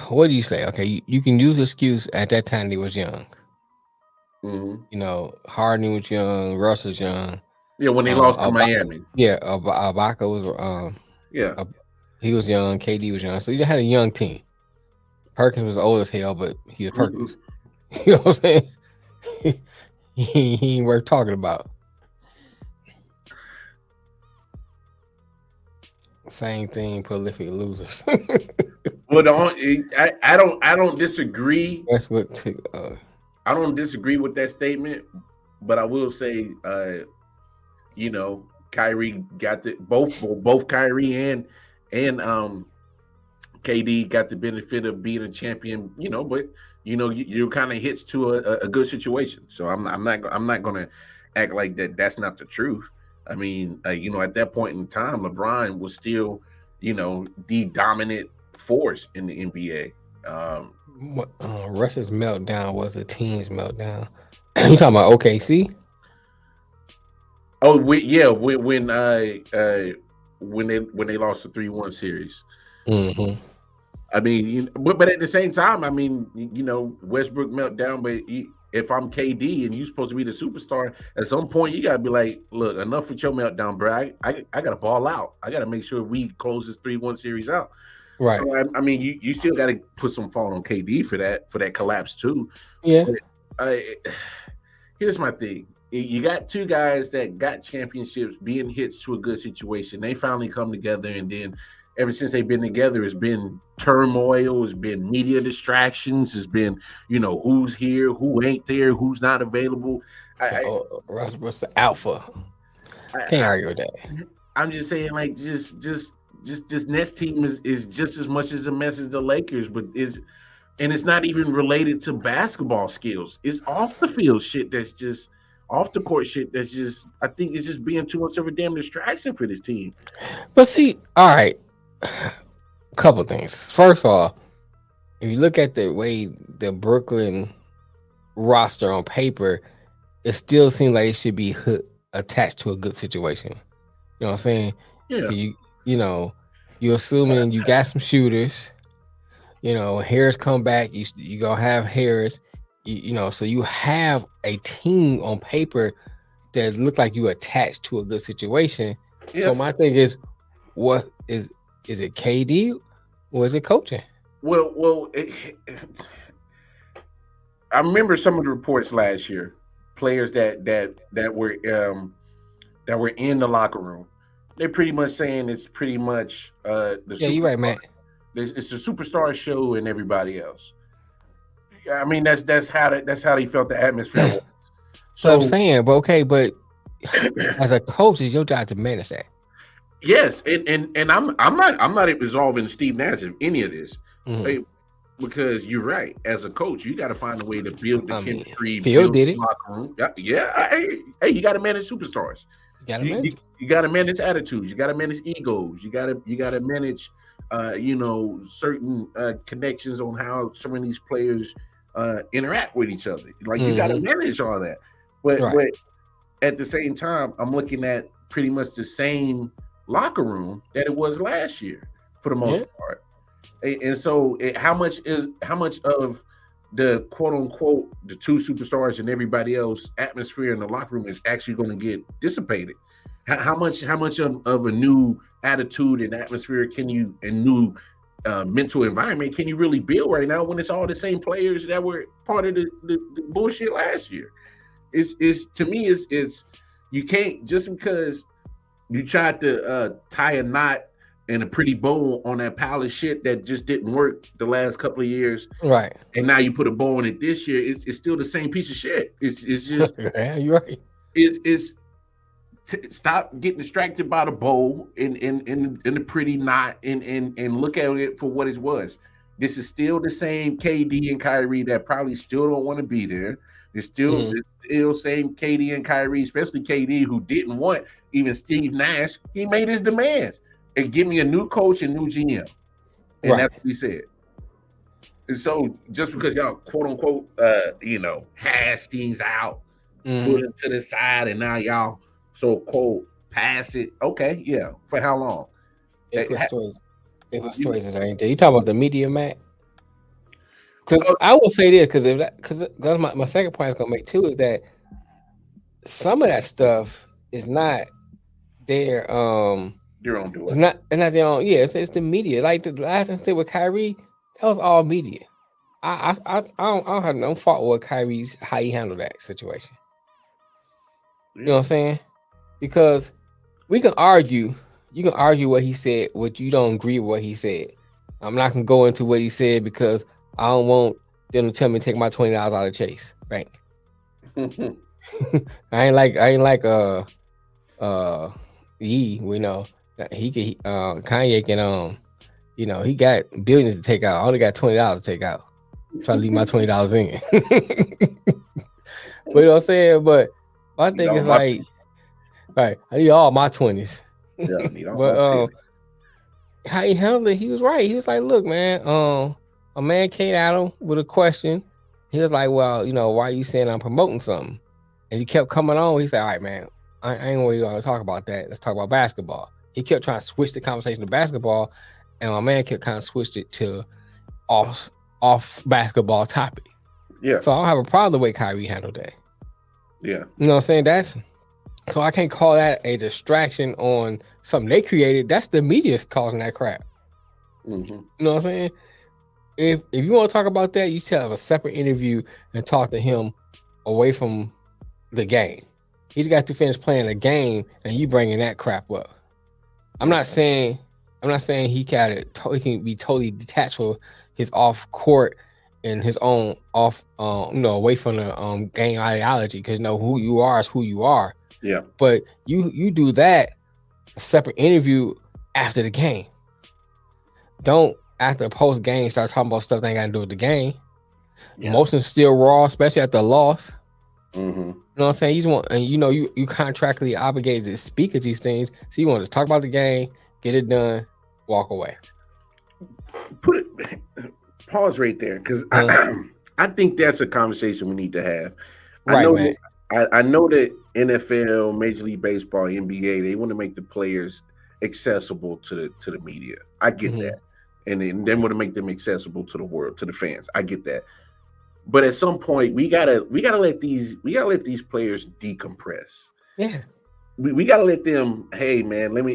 what do you say? Okay, you can use the excuse at that time they was young. Mm-hmm. Harden was young, Russ was young. Yeah, when they lost to Miami. Yeah, Ibaka was he was young, KD was young. So you just had a young team. Perkins was old as hell, but he was Perkins. You know what I'm saying? he ain't worth talking about. Same thing, prolific losers. Well, I don't disagree. That's what I don't disagree with that statement, but I will say, Kyrie got both Kyrie and KD got the benefit of being a champion. But you're kind of hitched to a good situation. So I'm not gonna act like that's not the truth. I mean, at that point in time, LeBron was still, the dominant force in the NBA. Russ's meltdown was the team's meltdown. You talking about OKC? Oh, when they lost the 3-1 series. Mm-hmm. I mean, but at the same time, I mean, Westbrook meltdown. But if I'm KD and you're supposed to be the superstar, at some point you gotta be like, look, enough with your meltdown, bro. I gotta ball out. I gotta make sure we close this 3-1 series out. Right. So I mean, you still gotta put some fault on KD for that collapse too. Yeah. But, here's my thing. you got two guys that got championships being hits to a good situation. They finally come together, and then ever since they've been together, it's been turmoil, it's been media distractions, it's been, who's here, who ain't there, who's not available. What's the alpha? Can't argue with that. I'm just saying, like, just this Nets team is just as much as a mess as the Lakers, but it's not even related to basketball skills. It's off the field shit that's just off the court shit that's just, I think it's just being too much of a damn distraction for this team. But see, all right, a couple things. First of all, if you look at the way the Brooklyn roster on paper, it still seems like it should be attached to a good situation. You know what I'm saying? Yeah. You're assuming you got some shooters. Harris come back. You gonna have Harris. So you have a team on paper that look like you attached to a good situation. Yes. So my thing is, what is it KD or is it coaching? Well, I remember some of the reports last year. Players that were in the locker room, they're pretty much saying it's pretty much you're right, man. It's a superstar show and everybody else. I mean, that's how they felt the atmosphere was. So I'm saying, but as a coach, it's your job to manage that. Yes, and I'm not absolving Steve Nash of any of this, because you're right. As a coach, you got to find a way to build the chemistry. Phil did it. Locker room. Yeah. Hey, you got to manage superstars. You got to manage attitudes. You got to manage egos. You got to manage. Certain connections on how some of these players interact with each other. Like, you got to manage all that. But at the same time, I'm looking at pretty much the same locker room that it was last year for the most part. And so how much of the quote unquote the two superstars and everybody else atmosphere in the locker room is actually going to get dissipated? How much of a new attitude and atmosphere and new mental environment can you really build right now when it's all the same players that were part of the bullshit last year? To me, you can't, just because you tried to tie a knot and a pretty bow on that pile of shit that just didn't work the last couple of years, right? And now you put a bow on it this year. It's still the same piece of shit. It's just you're right. Stop getting distracted by the bow and the pretty knot and look at it for what it was. This is still the same KD and Kyrie that probably still don't want to be there. It's still same KD and Kyrie, especially KD, who didn't want even Steve Nash. He made his demands and give me a new coach and new GM, and that's what he said. And so just because y'all quote unquote hash things out, put it to the side, and now y'all so cold, pass it. Okay, yeah. For how long? It was stories that ain't there. You talking about the media, Matt? Because I will say this, because my second point is gonna make too is that some of that stuff is not their your own doing. It's not their own. Yeah, it's the media. Like the last incident with Kyrie, that was all media. I don't have no fault with Kyrie's how he handled that situation. You know what I'm saying? Because we can argue, you can argue what he said, what you don't agree with what he said. I'm not gonna go into what he said because I don't want them to tell me to take my $20 out of Chase Bank. I ain't like we know he can Kanye can he got billions to take out. I only got $20 to take out. So I leave my $20 in. But you know what I'm saying? But my thing is like, right, I need all my 20s. Yeah, but how he handled it, he was right. He was like, look, man, a man came at him with a question. He was like, well, why are you saying I'm promoting something? And he kept coming on. He said, all right, man, I ain't really going to talk about that. Let's talk about basketball. He kept trying to switch the conversation to basketball, and my man kept kind of switched it to off basketball topic. Yeah. So I don't have a problem the way Kyrie handled that. Yeah. You know what I'm saying? So I can't call that a distraction on something they created. That's the media's causing that crap. Mm-hmm. You know what I'm saying? If you want to talk about that, you should have a separate interview and talk to him away from the game. He's got to finish playing a game, and you bringing that crap up. I'm not saying he can be totally detached from his off court and his own off, away from the game ideology, because who you are is who you are. Yeah. But you do that a separate interview after the game. Don't after post game start talking about stuff that ain't got to do with the game. Yeah. Emotions still raw, especially after a loss. Mm-hmm. You know what I'm saying? You just want, and you contractually obligated to speak of these things. So you want to talk about the game, get it done, walk away. Pause right there, because I think that's a conversation we need to have. Right, I know that NFL, Major League Baseball, NBA, they want to make the players accessible to the media. I get that, and then want to make them accessible to the world, to the fans. I get that. But at some point, we gotta let these players decompress. Yeah, we gotta let them. Hey, man, let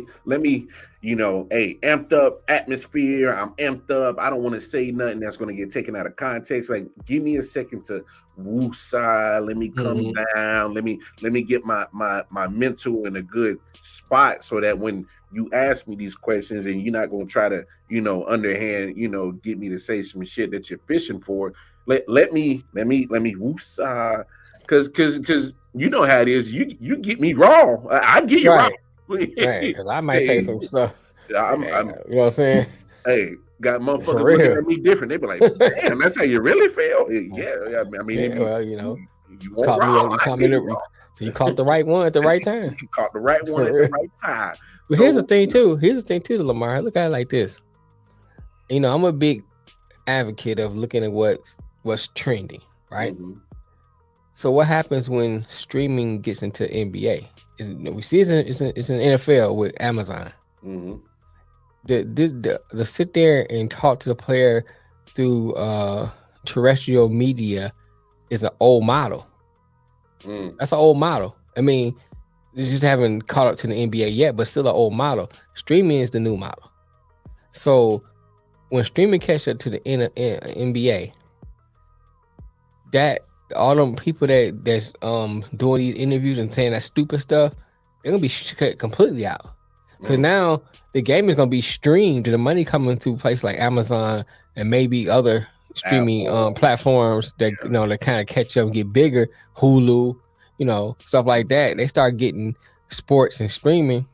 me, amped up atmosphere. I'm amped up. I don't want to say nothing that's going to get taken out of context. Like, give me a second to woosah. Let me come down. Let me get my mental in a good spot, so that when you ask me these questions and you're not going to try to, underhand, get me to say some shit that you're fishing for. Let me woosah, because you know how it is. You get me wrong. I get you wrong. Right, because I might say some stuff. You know what I'm saying? Hey, got motherfuckers looking at me different. They be like, "Damn, that's how you really feel." Yeah, I mean, you caught me. So you caught the right one at the right time. You caught the right one at the right time. But here's the thing too, Lamar. Look at it like this. I'm a big advocate of looking at what's trending, right? Mm-hmm. So what happens when streaming gets into NBA? We see it's an NFL with Amazon. Mm-hmm. The sit there and talk to the player through terrestrial media is an old model. That's an old model. I mean, they just haven't caught up to the NBA yet, but still an old model. Streaming is the new model. So when streaming catch up to the NBA, that all them people that's doing these interviews and saying that stupid stuff, they're gonna be cut completely out. Because now the game is gonna be streamed, and the money coming to places like Amazon and maybe other streaming platforms that that kind of catch up and get bigger. Hulu, stuff like that. They start getting sports and streaming.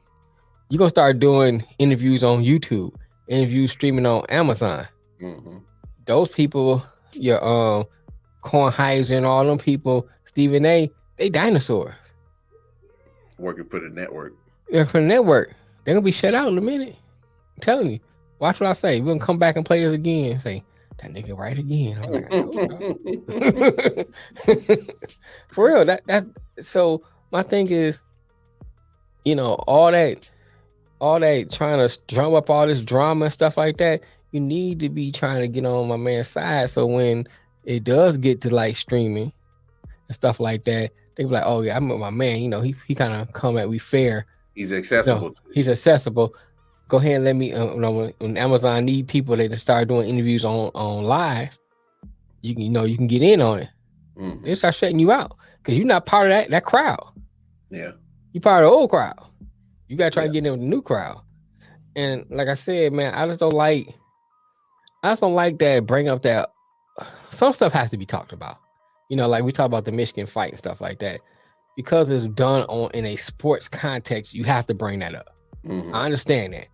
You're gonna start doing interviews on YouTube, interviews streaming on Amazon. Mm-hmm. Those people, your Kornheiser and all them people, Stephen A., they dinosaurs. Working for the network. Yeah, for the network. They're gonna be shut out in a minute. I'm telling you. Watch what I say. We're gonna come back and play us again. Say, that nigga right again. I'm like, for real. That's so my thing is, all that trying to drum up all this drama and stuff like that, you need to be trying to get on my man's side. So when it does get to like streaming and stuff like that, they be like, oh yeah, I'm with my man. He kind of come at me fair. He's accessible. He's accessible. Go ahead and let me. When Amazon need people, they just start doing interviews on live. You can get in on it. Mm-hmm. They start shutting you out because you're not part of that crowd. Yeah, you're part of the old crowd. You gotta try to get in with the new crowd. And like I said, man, I just don't like that. Bring up that some stuff has to be talked about. Like we talk about the Michigan fight and stuff like that, because it's done in a sports context. You have to bring that up. Mm-hmm. I understand that,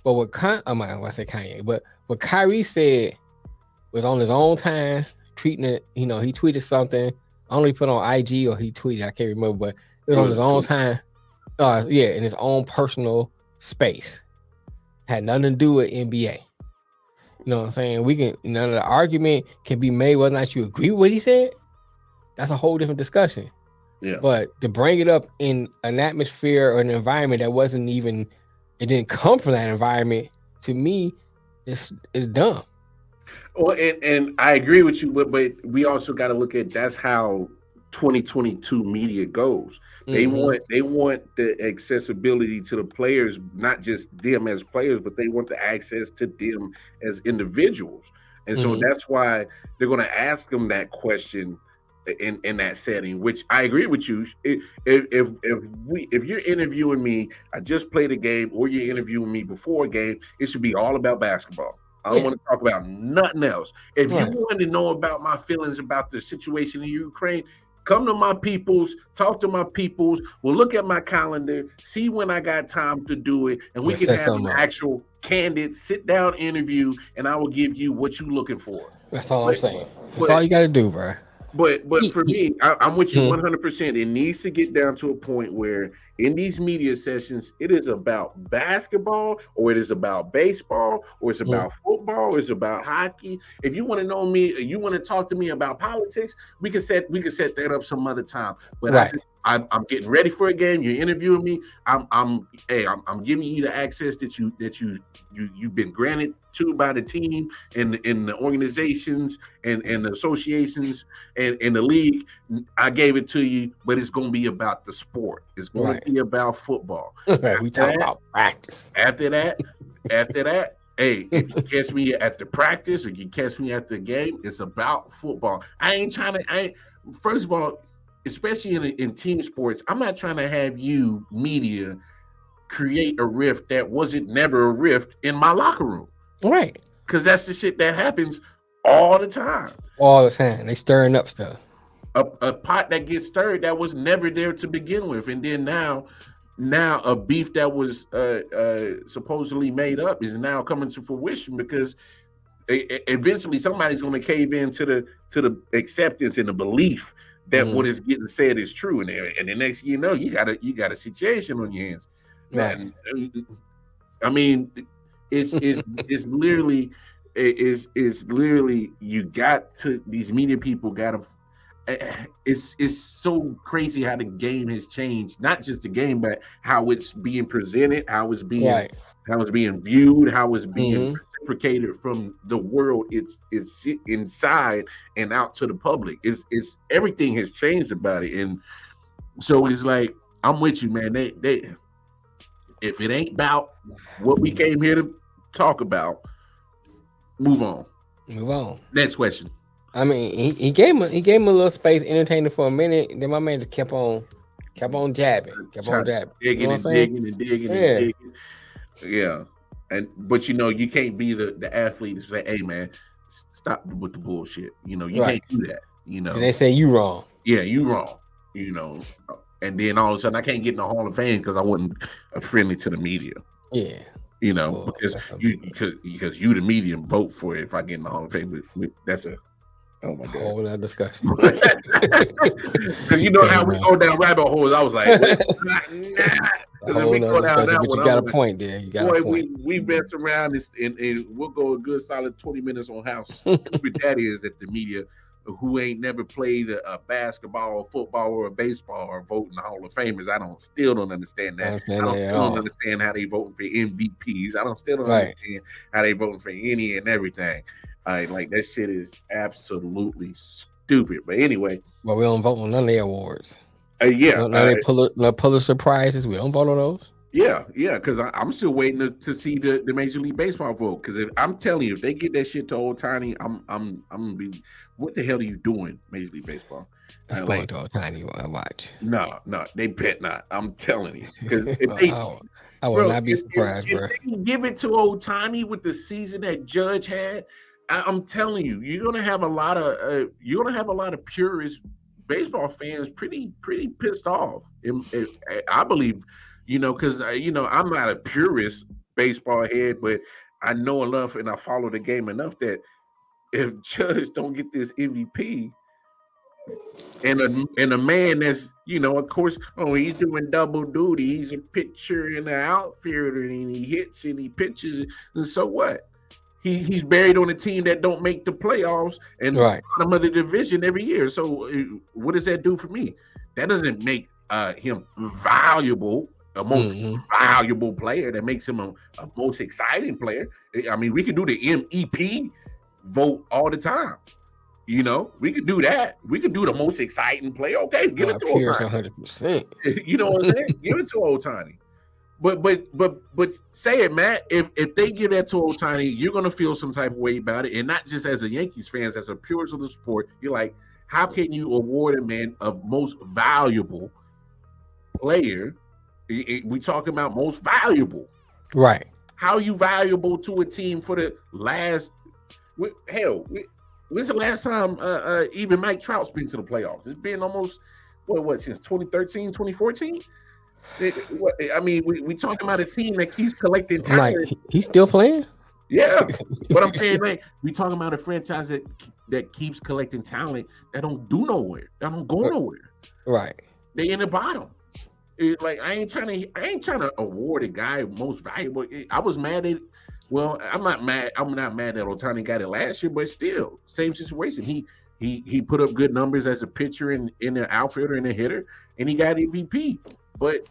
but what Kanye, but what Kyrie said was on his own time, treating it. He tweeted something. I only put on IG or he tweeted. I can't remember, but it was on his own time. In his own personal space. Had nothing to do with NBA. You know what I'm saying? We can, the argument can be made whether or not you agree with what he said. That's a whole different discussion. Yeah. But to bring it up in an atmosphere or an environment that wasn't even, it didn't come from that environment, to me, it's dumb. Well, and I agree with you, but we also got to look at that's how 2022 media goes. They want the accessibility to the players, not just them as players, but they want the access to them as individuals. And so that's why they're going to ask them that question in that setting, which I agree with you. If you're interviewing me, I just played a game, or you're interviewing me before a game, it should be all about basketball. I don't want to talk about nothing else. If you want to know about my feelings about the situation in Ukraine, come to my peoples, talk to my peoples. We'll look at my calendar, see when I got time to do it, and we can have an actual candid sit-down interview, and I will give you what you're looking for. That's all I'm saying. That's all you got to do, bro. But for me, I'm with you 100%. It needs to get down to a point where in these media sessions, it is about basketball, or it is about baseball, or it's about football, or it's about hockey. If you want to know me, you want to talk to me about politics, we can set that up some other time. But I'm getting ready for a game. You're interviewing me. I'm giving you the access that you've been granted to by the team and the organizations and the associations and the league. I gave it to you, but it's going to be about the sport. It's going to be about football. We talk about practice. After that, hey, if you catch me at the practice or you catch me at the game, it's about football. First of all, especially in team sports, I'm not trying to have you media create a rift that wasn't never a rift in my locker room. Right. Because that's the shit that happens all the time. All the time. They stirring up stuff. A pot that gets stirred that was never there to begin with. And then now a beef that was supposedly made up is now coming to fruition because eventually somebody's going to cave into the acceptance and the belief that what is getting said is true. And the next you know, you got a situation on your hands. Right. I mean, it's literally you got to, these media people got to, it's so crazy how the game has changed, not just the game, but how it's being presented, how it's being viewed, how it's being reciprocated from the world it's inside and out to the public. It's everything has changed about it. And so it's like, I'm with you, man. They if it ain't about what we came here to talk about, move on. Next question. I mean, he gave him a little space, entertaining for a minute. Then my man just kept on jabbing, digging and digging. Yeah, but you can't be the athlete and say, "Hey, man, stop with the bullshit." You can't do that. And they say you wrong. Yeah, you wrong. And then all of a sudden, I can't get in the Hall of Fame because I wasn't friendly to the media. Yeah. Because you the media vote for it. If I get in the Hall of Fame, that's a whole other discussion. Because how we go down rabbit holes. I was like, nah. We go down that one. You got a point there. We mess around and we'll go a good solid 20 minutes on how stupid that is that the media who ain't never played a basketball or football or a baseball or voting the Hall of Famers. I still don't understand that. I don't understand how they voting for MVPs. I still don't understand how they voting for any and everything. Like that shit is absolutely stupid. But anyway, we don't vote on none of the awards. No Pulitzer prizes. We don't vote on those. Yeah, because I'm still waiting to see the Major League Baseball vote. Because I'm telling you, if they get that shit to Ohtani, I'm gonna be. What the hell are you doing, Major League Baseball? Explain to Ohtani what I watch. No, they bet not. I'm telling you. Because I would not be surprised, bro. If they give it to Ohtani with the season that Judge had, I'm telling you, you're gonna have a lot of purist baseball fans pretty pissed off. I believe, because I'm not a purist baseball head, but I know enough and I follow the game enough that if Judge don't get this MVP and a man that's, of course, he's doing double duty. He's a pitcher and an outfielder and he hits and he pitches. And so what? He's buried on a team that don't make the playoffs and bottom of the division every year. So what does that do for me? That doesn't make him valuable, a most valuable player. That makes him a most exciting player. I mean, we could do the MEP vote all the time. We could do that. We could do the most exciting player. Okay, give it to Ohtani. 100%. You know what I'm saying? Give it to Ohtani. But say it, Matt. If they give that to Ohtani, you're gonna feel some type of way about it, and not just as a Yankees fan, as a purist of the sport. You're like, how can you award a man of most valuable player? We talking about most valuable, right? How are you valuable to a team for the last? Hell, when's the last time even Mike Trout's been to the playoffs? It's been almost what since 2013, 2014. I mean, we talking about a team that keeps collecting talent. Like, he's still playing. Yeah, but I'm saying, like, we talking about a franchise that keeps collecting talent that don't do nowhere, that don't go nowhere. Right. They in the bottom. Like, I ain't trying to award a guy most valuable. I was mad at. Well, I'm not mad that Ohtani got it last year, but still, same situation. He put up good numbers as a pitcher and in an outfielder and a hitter, and he got MVP. But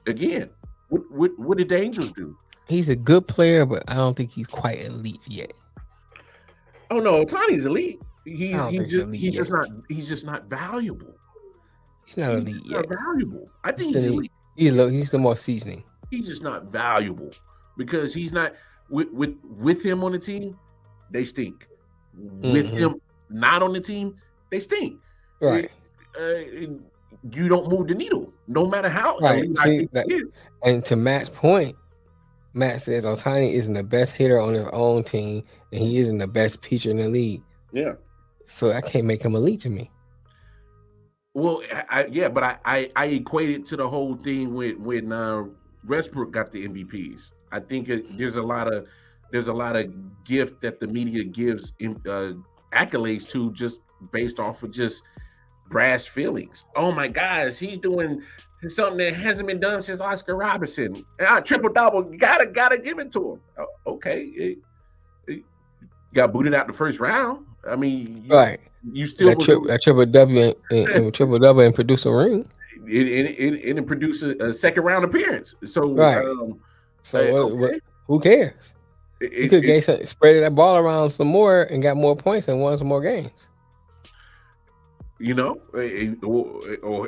again, what did the Angels do? He's a good player, but I don't think he's quite elite yet. Oh no, Ohtani's elite. He's just not valuable. He's not elite yet. Not valuable. I think he's elite. He's still more seasoning. He's just not valuable because he's not with him on the team. They stink. With him not on the team, they stink. Right. You don't move the needle, no matter how. Right. See, and to Matt's point, Matt says Ohtani isn't the best hitter on his own team, and he isn't the best pitcher in the league. Yeah. So I can't make him elite to me. Well, but I equate it to the whole thing when Westbrook got the MVPs. I think there's a lot of gift that the media gives accolades to just based off of just brass feelings. Oh my gosh, he's doing something that hasn't been done since Oscar Robertson. Triple double, gotta give it to him. Okay, it got booted out the first round. I mean, right. You still that triple W and triple double and produce a ring. It produce a second round appearance. So right. Who cares? You could spread that ball around some more and got more points and won some more games. You know,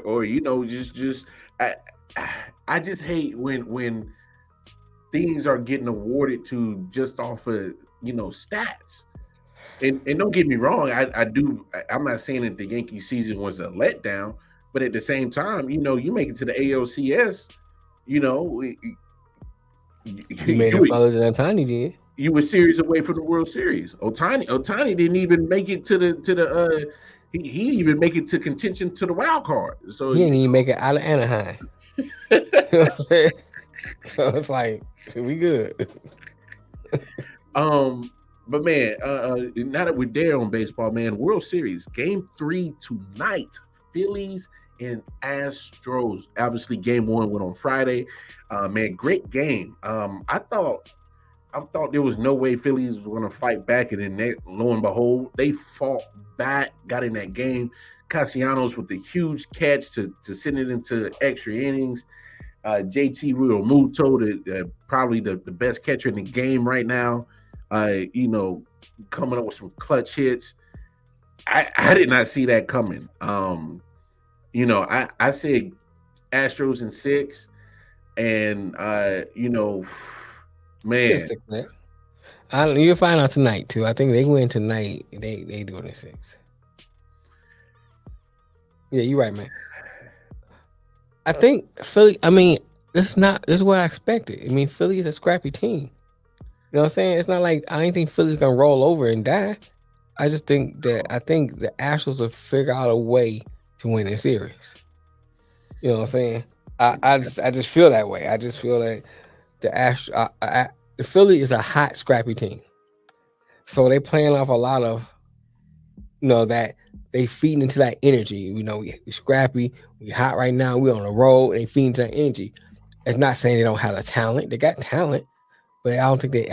or you know, just I just hate when things are getting awarded to just off of stats. And don't get me wrong, I'm not saying that the Yankee season was a letdown, but at the same time, you make it to the ALCS, you made it farther than Ohtani did. You were series away from the World Series. Ohtani didn't even make it to the he didn't even make it to contention to the wild card. So he didn't even make it out of Anaheim. You know what I'm saying? So it's like we good. But man, now that we're there on baseball, man, World Series Game 3 tonight, Phillies and Astros. Obviously, Game 1 went on Friday. Man, great game. I thought there was no way Phillies were going to fight back, and then lo and behold, they fought back, got in that game. Castellanos with the huge catch to send it into extra innings. JT Realmuto, probably the best catcher in the game right now. Coming up with some clutch hits. I did not see that coming. I said Astros in 6, and man, you'll find out tonight too. I think they win tonight. They doing it 6. Yeah, you're right, man. I think Philly. I mean, this is what I expected. I mean, Philly is a scrappy team. You know what I'm saying? It's not like I ain't think Philly's gonna roll over and die. I think the Astros will figure out a way to win the series. You know what I'm saying? I just feel that way. I just feel like the Philly is a hot, scrappy team. So they playing off a lot of, that they feeding into that energy. We scrappy, we hot right now, we on the road, and they feeding into that energy. It's not saying they don't have the talent. They got talent. But I don't think they're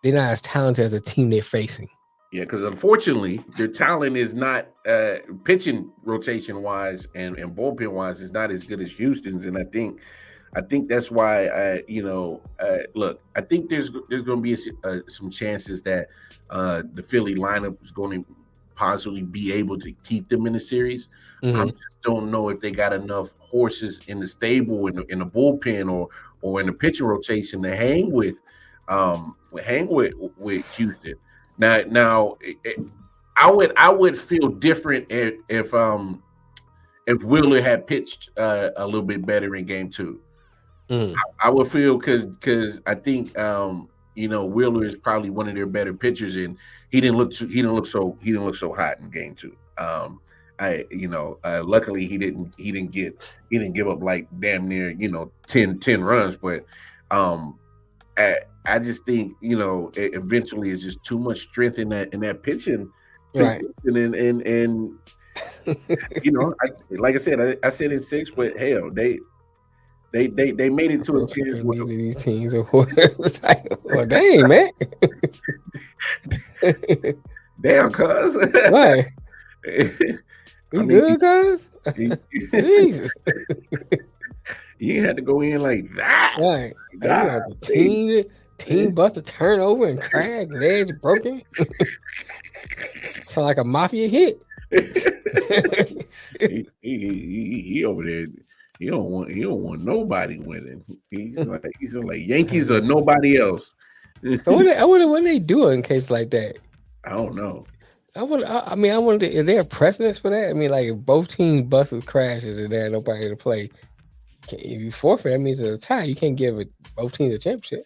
not as talented as the team they're facing. Yeah, because unfortunately, their talent is not pitching rotation wise and bullpen wise is not as good as Houston's, and I think that's why look, I think there's going to be some chances that the Philly lineup is going to possibly be able to keep them in the series. Mm-hmm. I just don't know if they got enough horses in the stable in the bullpen or in the pitching rotation to hang with Houston. Now I would feel different if Wheeler had pitched a little bit better in game 2. I would feel because I think Wheeler is probably one of their better pitchers, and he didn't look so hot in game 2. Luckily he didn't give up like damn near 10 runs, but I just think eventually it's just too much strength in that pitching, right? And like I said, I said in 6, but hell, they made it to a chance with these teams. Well, dang, man. Damn, cuz. Right. You good, cuz? Jesus. You had to go in like that. Right. God, the team buster turnover and crack, legs broken. Sound like a mafia hit. he over there. He don't want nobody winning. He's like Yankees or nobody else. So what they do in case like that? I don't know. I wonder, is there a precedence for that? I mean, like if both teams buses crashes and there's nobody to play, if you forfeit, that means it's a tie. You can't give both teams a championship.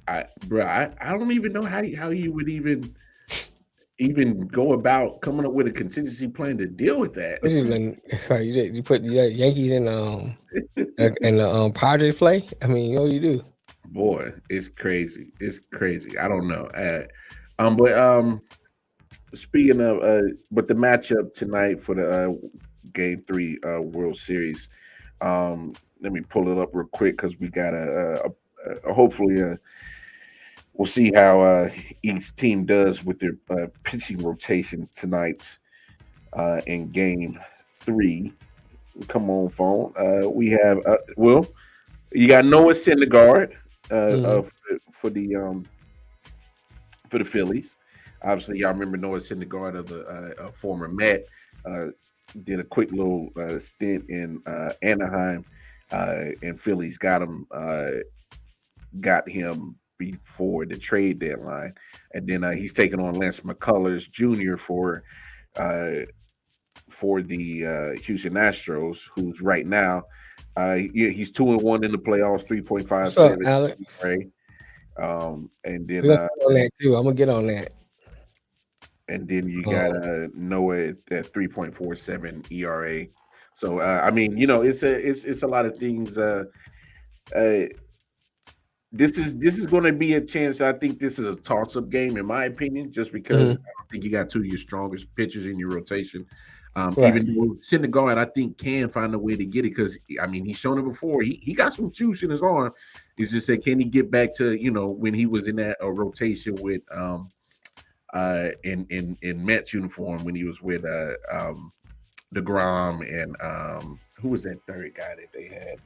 I don't even know how you would even go about coming up with a contingency plan to deal with that. You put the Yankees in the Padres play. I mean, what do you do? Boy, it's crazy. It's crazy. I don't know. But speaking of, but the matchup tonight for the Game 3 World Series. Let me pull it up real quick because we got hopefully we'll see how each team does with their pitching rotation tonight in Game 3. Come on, phone. We have Will. You got Noah Syndergaard for the Phillies. Obviously, y'all remember Noah Syndergaard of the former Met. Did a quick little stint in Anaheim, and Phillies got him before the trade deadline, and then he's taking on Lance McCullers Jr. for the Houston Astros, who's right now he's 2-1 in the playoffs, 3.57. Alex? Right? And then on that too. I'm gonna get on that. And then you got Noah at 3.47 ERA. So I mean, it's a lot of things. This is going to be a chance. I think this is a toss-up game, in my opinion, just because I don't think you got two of your strongest pitchers in your rotation. Even though Syndergaard, I think, can find a way to get it because I mean he's shown it before. He got some juice in his arm. It's just that can he get back to when he was in that rotation with in Mets uniform when he was with DeGrom and who was that third guy that they had?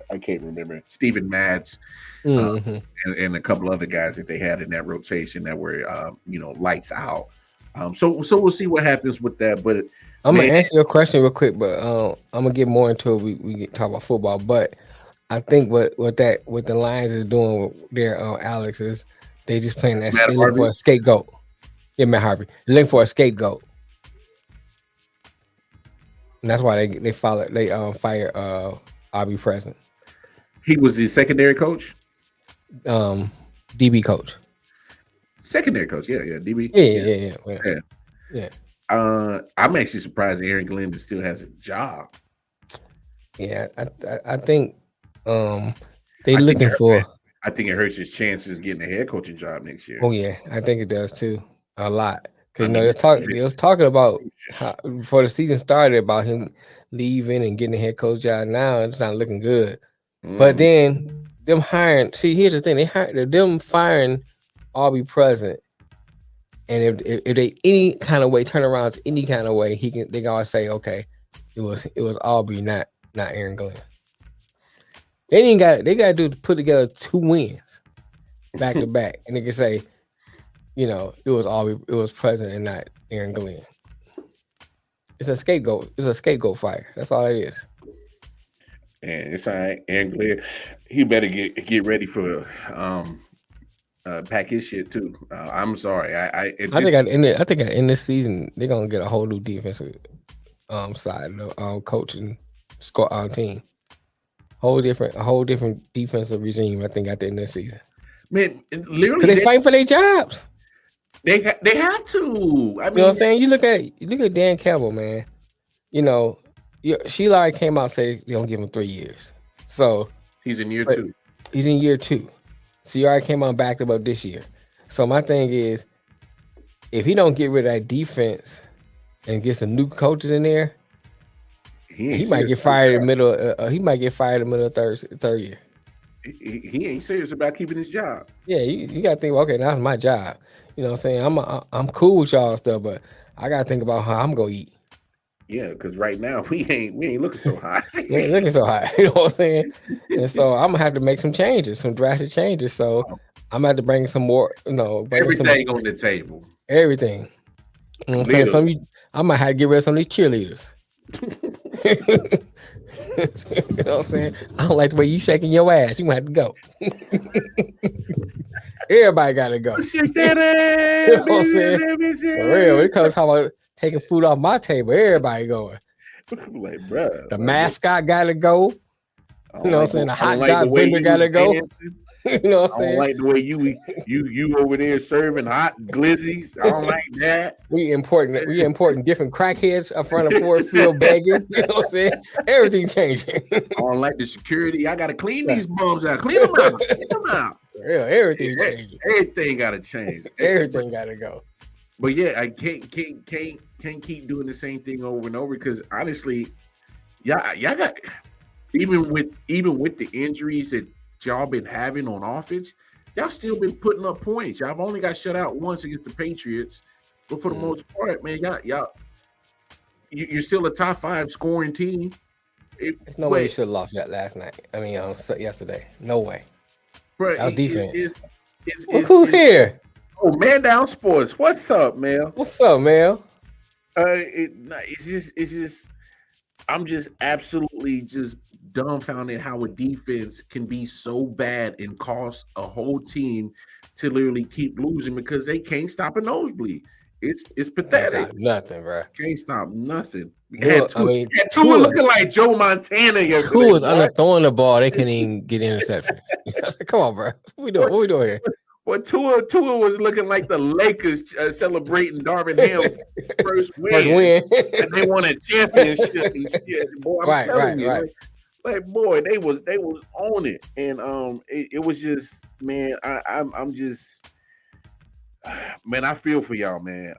I can't remember. Steven Matz and a couple other guys that they had in that rotation that were lights out. So we'll see what happens with that. But I'm gonna answer your question real quick, but I'm gonna get more into it. We talk about football, but I think what the Lions is doing there, Alex, is they just playing that looking for a scapegoat. Yeah, Matt Harvey. They're looking for a scapegoat. And that's why they fired I.O.W. Present. He was the secondary coach? DB coach. Secondary coach, yeah, DB. Yeah. I'm actually surprised Aaron Glenn still has a job. Yeah, I think they looking for. I think it hurts his chances getting a head coaching job next year. Oh yeah, I think it does too, a lot. Because they was talking about how, before the season started about him leaving and getting a head coach job. Now it's not looking good. But then them hiring. See, here's the thing: them firing I.O.W. Present. And if they any kind of way turn around to any kind of way, they can always say, okay, it was I.O.W. not Aaron Glenn. They got to do put together 2 wins back to back, and they can say, it was Present and not Aaron Glenn. It's a scapegoat. It's a scapegoat fire. That's all it is. And it's all right. Aaron Glenn, he better get ready for pack his shit too. I'm sorry. I think in this season they're gonna get a whole new defensive side of the coaching team. A whole different defensive regime. I think at the end of the season. Man, literally, because they fighting for their jobs. They have to. I mean, you know what I'm saying? You look at Dan Campbell, man. You know, Sheila already came out and said they don't give him 3 years. So he's in year 2. He's in year 2. So you already came out back about this year. So my thing is, if he don't get rid of that defense and get some new coaches in there, he might get fired in the middle. He might get fired in the middle of third year. He ain't serious about keeping his job. Yeah, you got to think. Okay, that's my job. You know what I'm saying? I'm cool with y'all and stuff, but I got to think about how I'm gonna eat. Yeah, because right now we ain't looking so high. We ain't looking so high. You know what I'm saying? And so I'm gonna have to make some changes, some drastic changes. So I'm gonna have to bring some more. You know, everything on the table. Everything. You know what I'm saying? I might have to get rid of some of these cheerleaders. You know what I'm saying? I don't like the way you shaking your ass. You might have to go. Everybody gotta go. You know what I'm saying? For real. When it comes to about taking food off my table, everybody going. Like, bruh. The mascot gotta go. You know what I'm saying? The hot dog vendor gotta go. You know what I'm saying? I don't like the way you over there serving hot glizzies. I don't like that. We importing different crackheads up front of Ford Field begging. You know what I'm saying? Everything changing. I don't like the security. I gotta clean these bums out. Clean them out. Clean them out. Yeah, everything changing. Everything gotta change. Everything gotta go. But yeah, I can't keep doing the same thing over and over because honestly, y'all got even with the injuries that y'all been having on offense, y'all still been putting up points. Y'all only got shut out once against the Patriots, but for the most part, man, you're still a top 5 scoring team. There's no way you should have lost that last night. I mean, yesterday. No way. Bro, our defense. Who's here? Oh, Man Down Sports. What's up, man? What's up, man? It's just. I'm just absolutely just dumbfounded how a defense can be so bad and cost a whole team to literally keep losing because they can't stop a nosebleed. It's pathetic. Nothing, bro. Can't stop nothing. Tua looking like Joe Montana yesterday. Tua was throwing the ball. They couldn't even get interception. Come on, bro. What we doing here? Well, Tua was looking like the Lakers celebrating Darvin Ham's first win. And they won a championship and shit. Boy, I'm telling you. Like, boy, they was on it. And it was just, man, I'm just, man, I feel for y'all, man.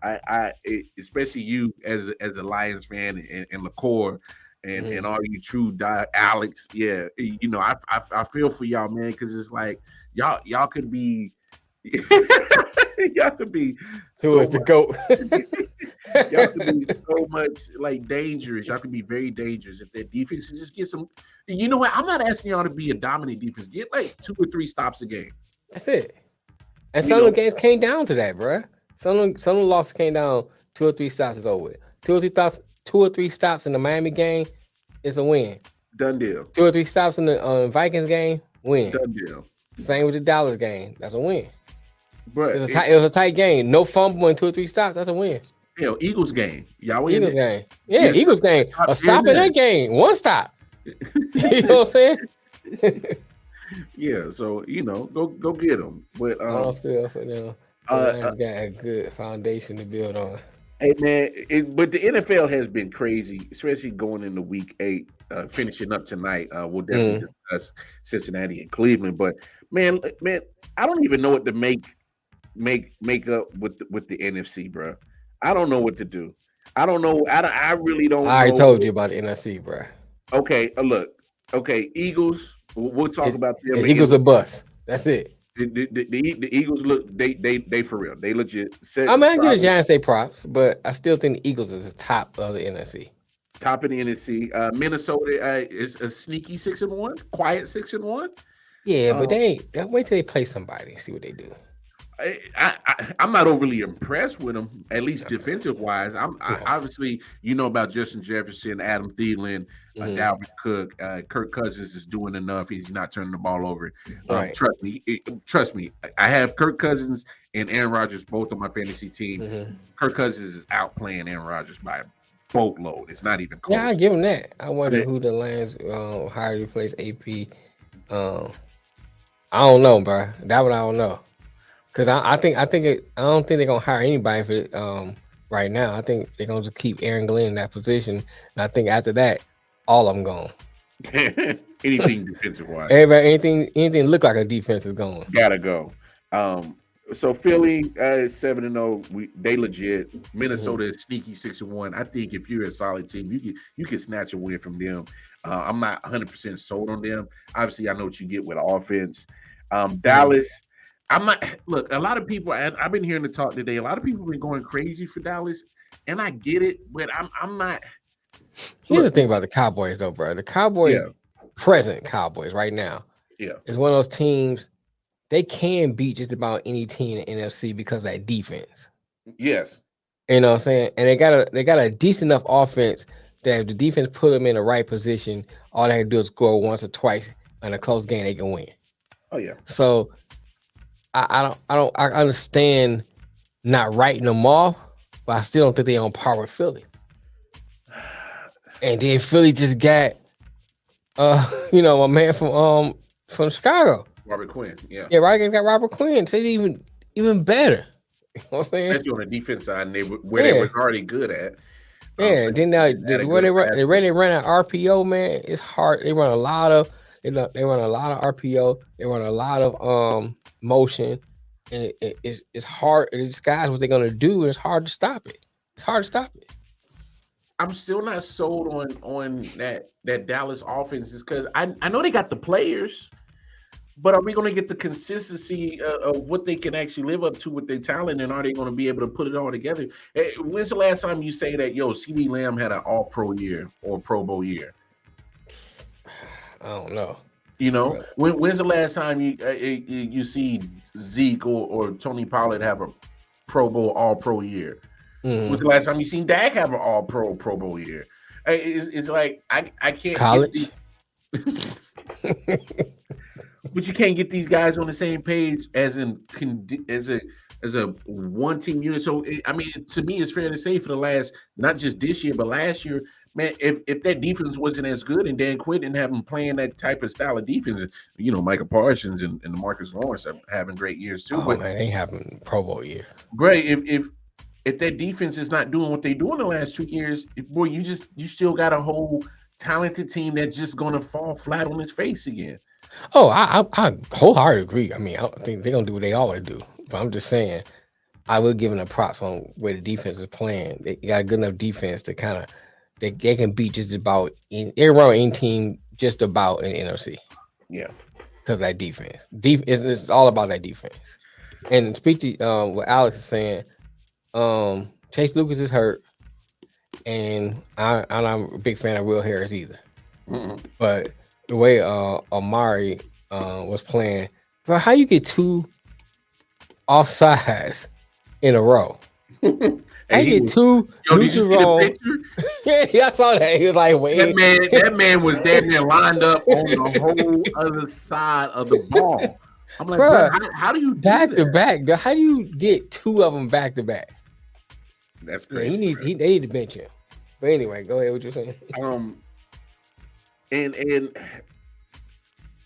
Especially you as a Lions fan and LaCour and all you true Alex. Yeah, you know, I feel for y'all, man, because it's like y'all could be y'all could be Tua is the GOAT. Y'all could be so much like dangerous. Y'all could be very dangerous if that defense can just get some. You know what? I'm not asking y'all to be a dominant defense. Get like 2 or 3 stops a game. That's it. And some of the games came down to that, bro. Some of the losses came down 2 or 3 stops is over with. 2 or 3 stops in the Miami game is a win. Done deal. 2 or 3 stops in the Vikings game, win. Done deal. Same with the Dallas game. That's a win. But it was a tight game. No fumble and 2 or 3 stops. That's a win. Hell, Eagles game. Y'all win. Eagles game. Yeah, yes. Eagles game. A stop in that game. 1 stop. You know what I'm saying? Yeah, so you know, go get them. But I don't feel for them. Got a good foundation to build on. Hey man, but the NFL has been crazy, especially going into Week 8, finishing up tonight. We'll definitely discuss Cincinnati and Cleveland. But man, I don't even know what to make up with the NFC, bro. I don't know what to do. I don't know. I really don't. I already told you about the NFC, bro. Okay, look. Okay, Eagles. We'll talk about them. The Eagles are bust. That's it. The Eagles look. They for real. They legit. I mean, I give the Giants say props, but I still think the Eagles is the top of the NFC. Top of the NFC. Minnesota is a sneaky 6-1, quiet 6-1. Yeah, but they ain't. Wait till they play somebody and see what they do. I'm not overly impressed with him, at least defensive wise. Obviously, you know about Justin Jefferson, Adam Thielen, Dalvin Cook, Kirk Cousins is doing enough. He's not turning the ball over. Right. Trust me. I have Kirk Cousins and Aaron Rodgers both on my fantasy team. Kirk Cousins is outplaying Aaron Rodgers by a boatload. It's not even close. Yeah, I give him that. I wonder who the Lions hired to replace AP. I don't know, bro. That one I don't know. Because I don't think they're gonna hire anybody for right now. I think they're gonna just keep Aaron Glenn in that position. And I think after that, all of them gone. Anything defensive wise. Everybody, anything look like a defense is gone. Gotta go. So Philly 7-0, they legit. Minnesota is sneaky 6-1. I think if you're a solid team, you can snatch a win from them. I'm not 100% sold on them. Obviously, I know what you get with offense. Dallas. I'm not. Look, a lot of people. I've been hearing the talk today. A lot of people have been going crazy for Dallas, and I get it, but I'm not. Here's the thing about the Cowboys, though, bro. The Cowboys, present Cowboys, right now, is one of those teams. They can beat just about any team in the NFC because of that defense. Yes, you know what I'm saying, and they got a decent enough offense that if the defense put them in the right position, all they have to do is score once or twice in a close game, they can win. Oh yeah. So. I understand not writing them off, but I still don't think they're on par with Philly. And then Philly just got my man from Chicago. Robert Quinn, yeah. Yeah, right, got Robert Quinn. So he's even better. You know what I'm saying? Especially on the defense side, they were already good at. Yeah, then now where they run an RPO, man, it's hard. They run a lot of RPO, they run a lot of motion, and it's hard to disguise what they're gonna do, and it's hard to stop it. I'm still not sold on that Dallas offense is because I know they got the players, but are we gonna get the consistency of what they can actually live up to with their talent, and are they gonna be able to put it all together? When's the last time you say that CeeDee Lamb had an all-pro year or Pro Bowl year? I don't know. When's the last time you see Zeke or Tony Pollard have a Pro Bowl All-Pro year? When's the last time you seen Dak have an All-Pro Pro Bowl year? It's like I can't college, but you can't get these guys on the same page as a one team unit. So I mean, to me, it's fair to say for the last, not just this year but last year. Man, if that defense wasn't as good and Dan Quinn didn't have them playing that type of style of defense, Micah Parsons and Marcus Lawrence are having great years too. But man, they having Pro Bowl year. Great. If that defense is not doing what they do in the last 2 years, boy, you still got a whole talented team that's just gonna fall flat on its face again. Oh, I wholeheartedly agree. I mean, I don't think they're gonna do what they always do. But I'm just saying, I will give them a props on where the defense is playing. They got a good enough defense to kind of. They can beat just about any team just about in the NFC. Yeah. Because that defense. It's all about that defense. And speak to what Alex is saying, Chase Lucas is hurt. And I'm a big fan of Will Harris either. But the way Amari was playing, bro, how you get 2 offsides in a row? I get 2. Did you see the picture? Yeah, I saw that. He was like, wait. That man was damn near lined up on the whole other side of the ball. I'm like, bro, how do you do back that? to back? How do you get 2 of them back to back? That's crazy. Yeah, they need to bench him. But anyway, go ahead. What you're saying?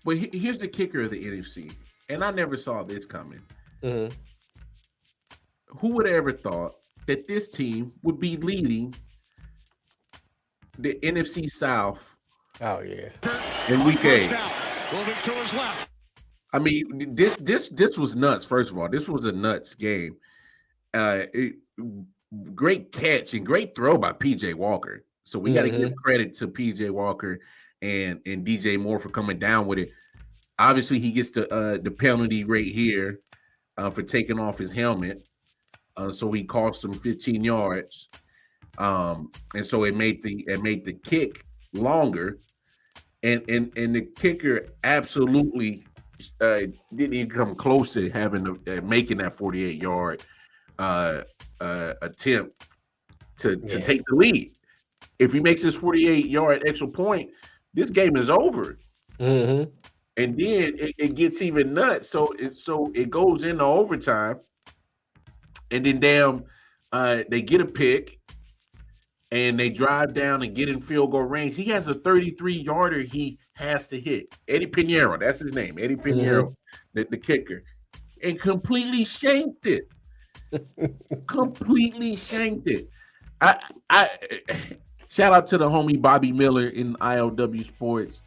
But here's the kicker of the NFC, and I never saw this coming. Mm-hmm. Who would have ever thought that this team would be leading the NFC South? Oh yeah, in Week 8. Moving to his left. I mean, this was nuts. First of all, this was a nuts game. Great catch and great throw by PJ Walker. So we got to give credit to PJ Walker and DJ Moore for coming down with it. Obviously, he gets the penalty right here for taking off his helmet. So he cost him 15 yards. And so it made the kick longer. And the kicker absolutely didn't even come close to having making that 48-yard attempt to take the lead. If he makes this 48-yard extra point, this game is over. Mm-hmm. And then it gets even nuts. So it goes into overtime, and then they get a pick, and they drive down and get in field goal range. He has a 33-yarder he has to hit. Eddie Pinheiro, that's his name. Eddie Pinheiro, the kicker, and completely shanked it. Completely shanked it. I shout out to the homie Bobby Miller in I.O.W. Sports.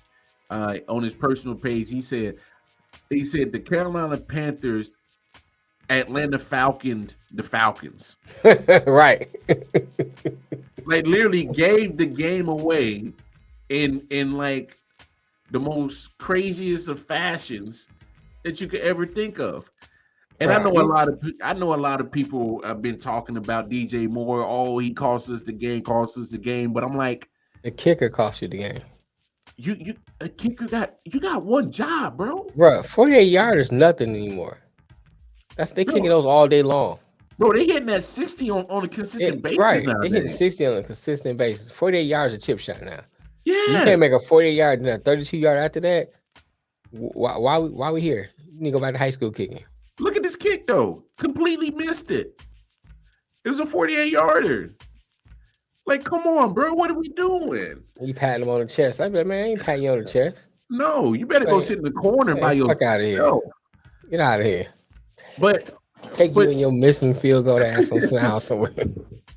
On his personal page, he said the Carolina Panthers Atlanta Falcons the Falcons. Right. Like literally gave the game away in like the most craziest of fashions that you could ever think of. And right. I know a lot of people have been talking about DJ Moore. Oh, he cost us the game. But I'm like, the kicker cost you the game. You a kicker got one job, bro. Bro, 48-yard is nothing anymore. They kicking those all day long. Bro, they hitting that 60 on a consistent basis right. nowadays. They hitting 60 on a consistent basis. 48 yards a chip shot now. Yeah. You can't make a 48-yard and a 32-yard after that. Why we here? You need to go back to high school kicking. Look at this kick though. Completely missed it. It was a 48-yarder. Like, come on, bro. What are we doing? You patting him on the chest. I be like, man, I ain't patting you on the chest. No, you better go sit in the corner by yourself. Fuck out of here. Get out of here. But take you and your missing field goal ass on sound somewhere.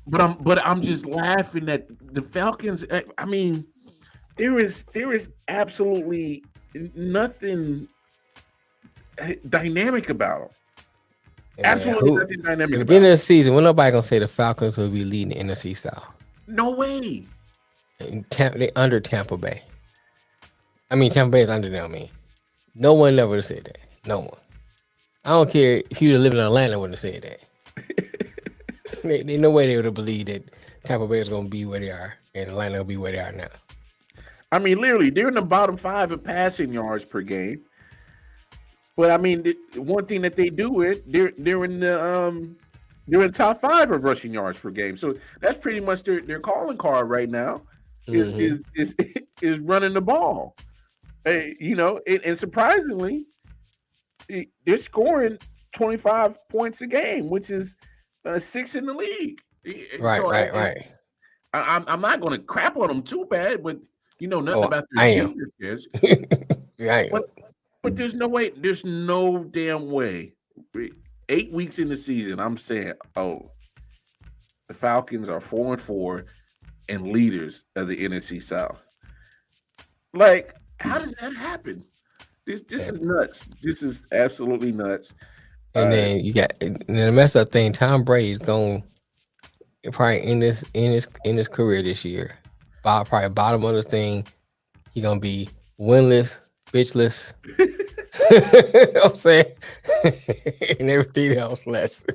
But I'm just laughing at the Falcons. I mean, there is absolutely nothing dynamic about them. Absolutely nothing dynamic. At the beginning of the season, when nobody gonna say the Falcons will be leading the NFC South? No way. They under Tampa Bay. I mean, Tampa Bay is under them. I mean, no one ever said that. No one. I don't care if you live in Atlanta wouldn't have said that. There's no way they would have believed that Tampa Bay is going to be where they are and Atlanta will be where they are now. I mean, literally, they're in the bottom 5 of passing yards per game. But I mean, the one thing that they do is they're in the top 5 of rushing yards per game. So that's pretty much their calling card right now. Is running the ball. And surprisingly, they're scoring 25 points a game, which is 6th in the league. Right. I'm not going to crap on them too bad, but nothing about their team. Right. But there's no way. There's no damn way. 8 weeks in the season, I'm saying, the Falcons are 4-4 and leaders of the NFC South. Like, how does that happen? This is nuts. This is absolutely nuts. And then you got the mess up thing. Tom Brady's going probably in his career this year. Probably bottom of the thing. He gonna be winless, bitchless. You know what I'm saying? And everything else less.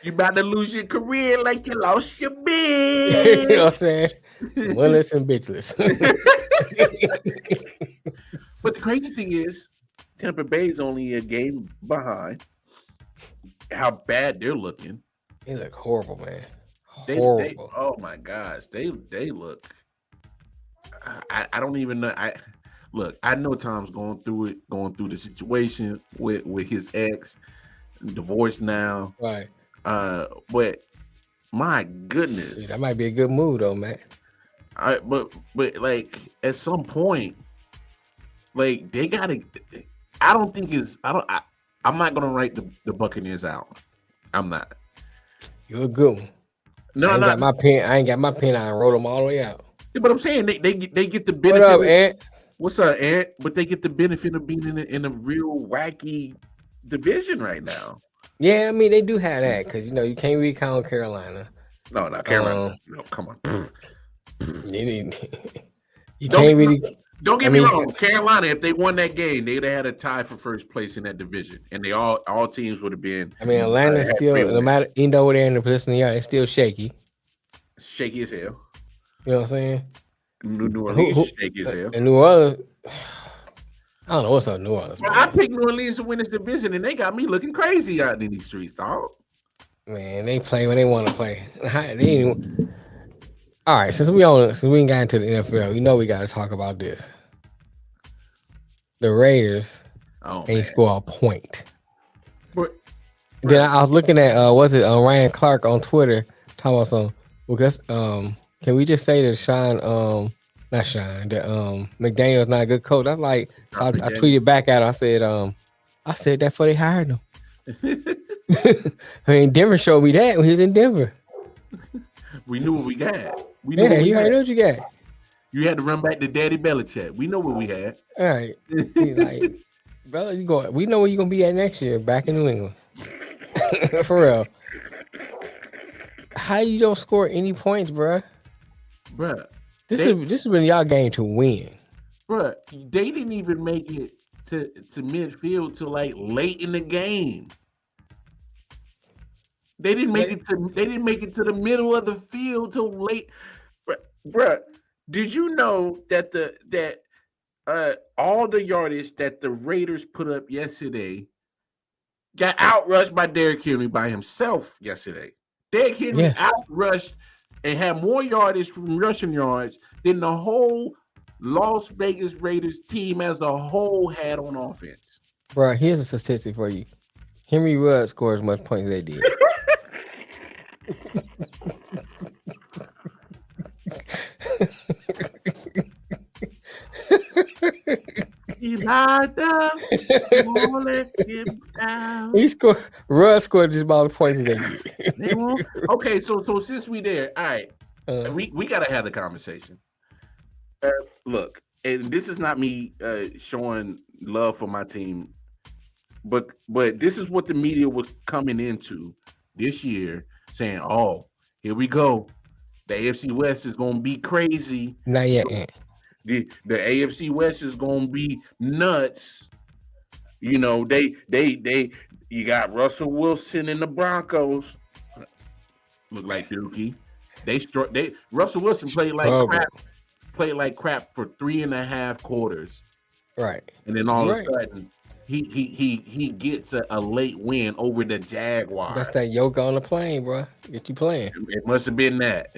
You about to lose your career like you lost your bitch. You know what I'm saying? Winless and bitchless. But the crazy thing is, Tampa Bay is only a game behind. How bad they're looking. They look horrible, man. Horrible. Oh my gosh, they look. I don't even know. I know Tom's going through the situation with his ex, divorced now. Right. But my goodness, that might be a good move though, man. But like at some point, like they gotta. I'm not gonna write the Buccaneers out. I'm not. You're a good one. No, I ain't got my pen. I wrote them all the way out. Yeah, but I'm saying they get the benefit. What up, Ant? What's up, Ant? But they get the benefit of being in a real wacky division right now. Yeah, I mean they do have that because you can't really count Carolina. No, Carolina. No, come on. You can't really. Don't get me wrong. Carolina, if they won that game, they'd have had a tie for first place in that division, and they all teams would have been. I mean, Atlanta's still, no matter even though they're in the position they are, it's still shaky. Shaky as hell. You know what I'm saying? New Orleans is shaky as hell. And New Orleans, I don't know what's up in New Orleans, Well, man. I picked New Orleans to win this division, and they got me looking crazy out in these streets, dog. Man, they play when they want to play. All right, since we ain't got into the NFL, we got to talk about this. The Raiders ain't score a point. But then I was looking at Ryan Clark on Twitter talking about some. Because can we just say that McDaniel's not a good coach? That's like I tweeted back at him. I said that before they hired him. I mean, Denver showed me that when he was in Denver. We knew what we got. You already know what you got. You had to run back to Daddy Belichick. We know what we had. All right. He's like, brother, we know where you're gonna be at next year, back in New England. For real. How you don't score any points, bruh? This has been y'all game to win. Bruh, they didn't even make it to midfield till like late in the game. They didn't make it to the middle of the field till late. Bruh, did you know that all the yardage that the Raiders put up yesterday got outrushed by Derrick Henry by himself yesterday? Derrick Henry outrushed and had more yardage from rushing yards than the whole Las Vegas Raiders team as a whole had on offense. Bro, here's a statistic for you. Henry Ruggs scored as much points as they did. Ruggs scored just about the points as they did. Okay, so since we there, all right, we gotta have the conversation. Look, and this is not me showing love for my team, but this is what the media was coming into this year, saying, "Oh, here we go. The AFC West is gonna be crazy." Not yet. The AFC West is gonna be nuts. You know, you got Russell Wilson and the Broncos. Look like Dookie. Russell Wilson played like crap. Played like crap for 3.5 quarters. Right. And then all of a sudden, he gets a late win over the Jaguars. That's that yoga on the plane, bro. Get you playing. It must have been that.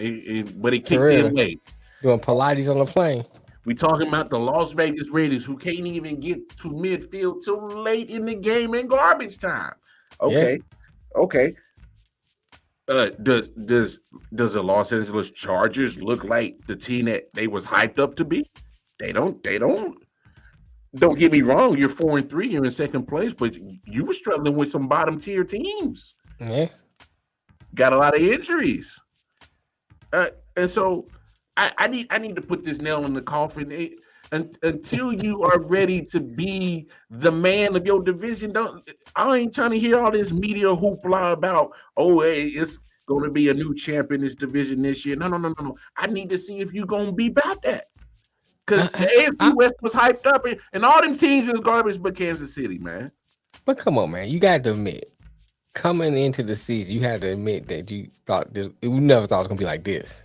But it kicked in late. Doing Pilates on the plane. We talking about the Las Vegas Raiders who can't even get to midfield till late in the game in garbage time. Okay. Yeah. Okay. Does the Los Angeles Chargers look like the team that they was hyped up to be? They don't. Don't get me wrong. You're 4-3. You're in second place, but you were struggling with some bottom tier teams. Yeah. Got a lot of injuries. And so I need to put this nail in the coffin. Until you are ready to be the man of your division, I ain't trying to hear all this media hoopla about, oh, hey, it's going to be a new champ in this division this year. No. I need to see if you're going to be about that. Because the AFC West was hyped up, and all them teams is garbage but Kansas City, man. But come on, man. You got to admit, coming into the season, you had to admit that you never thought it was going to be like this.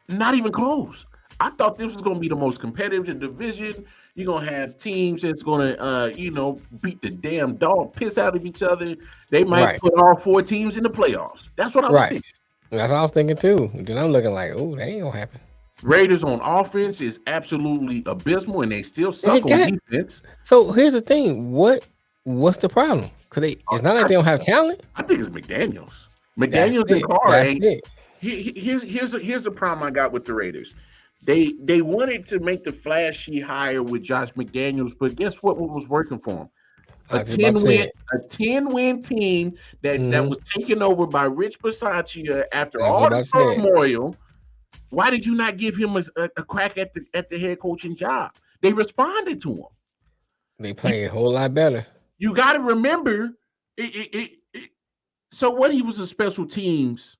Not even close. I thought this was going to be the most competitive division. You're going to have teams that's going to, beat the damn dog piss out of each other. They might put all 4 teams in the playoffs. That's what I was thinking. That's what I was thinking, too. Then I'm looking like, oh, that ain't going to happen. Raiders on offense is absolutely abysmal, and they still suck on defense. So here's the thing. What's the problem? Because it's not like they don't have talent. I think it's McDaniels. McDaniels and Carr. Here's the problem I got with the Raiders. They wanted to make the flashy hire with Josh McDaniels, but guess what was working for them? A 10-win team that was taken over by Rich Bisaccia after all the turmoil. Why did you not give him a crack at the head coaching job? They responded to him. They play a whole lot better. You got to remember, so what? He was a special teams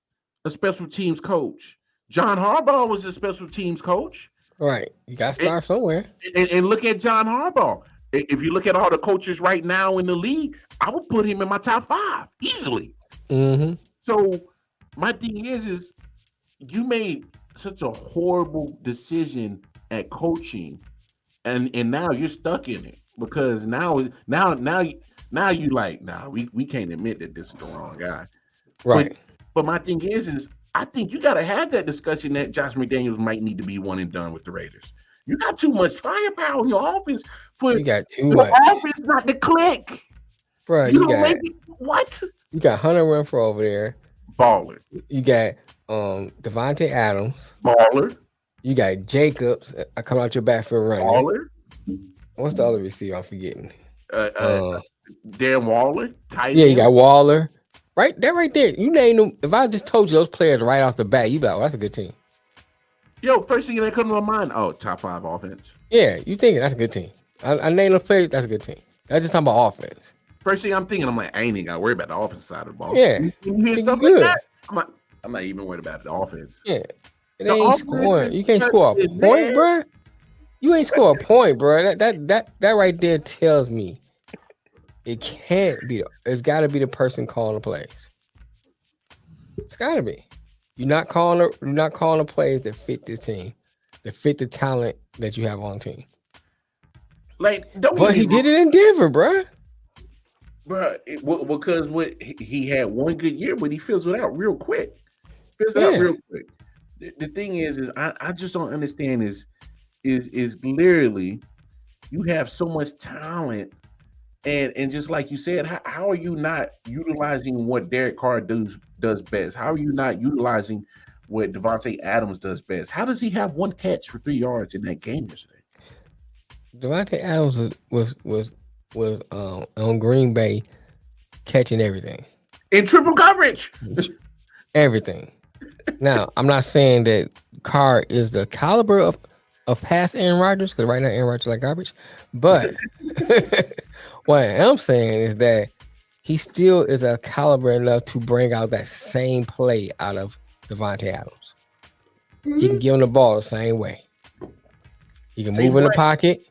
coach. John Harbaugh was a special teams coach. Right. You got to start somewhere. And look at John Harbaugh. If you look at all the coaches right now in the league, I would put him in my top 5 easily. Mm-hmm. So my thing is you made such a horrible decision at coaching and now you're stuck in it because now you like, nah, we can't admit that this is the wrong guy. Right. But my thing is I think you got to have that discussion that Josh McDaniels might need to be one and done with the Raiders. You got too much firepower in your offense for You got too your much offense not to click. bro. You don't make it. What? You got Hunter Renfrow over there. Baller. You got Devontae Adams. Baller. You got Jacobs. I come out your backfield running. Baller. What's the other receiver I'm forgetting? Darren Waller. Tight yeah, end. you got Waller. Right there, right there. You name them. If I just told you those players right off the bat, you'd be like, oh, that's a good team. Yo, first thing that comes to my mind, top 5 offense. Yeah, you thinking that's a good team. I named those players, that's a good team. That's just talking about offense. First thing I'm thinking, I'm like, I ain't even got to worry about the offense side of the ball. Yeah. You hear stuff like that? I'm not even worried about the offense. Yeah. It ain't scoring. You can't score a point, bro. You ain't score a point, bro. That right there tells me it can't be. It's got to be the person calling the plays. It's got to be. You're not calling the plays that fit this team, that fit the talent that you have on the team. Like, but he did it in Denver, bro. Bro, because he had one good year, but he fizzled out real quick. The thing is I just don't understand is literally you have so much talent, and just like you said, how are you not utilizing what Derek Carr does best? How are you not utilizing what Devontae Adams does best? How does he have one catch for 3 yards in that game yesterday? Devontae Adams was on Green Bay catching everything in triple coverage. Everything. Now, I'm not saying that Carr is the caliber of past Aaron Rodgers, because right now Aaron Rodgers is like garbage. But what I am saying is that he still is a caliber enough to bring out that same play out of Devontae Adams. He can give him the ball the same way. He can move in the pocket.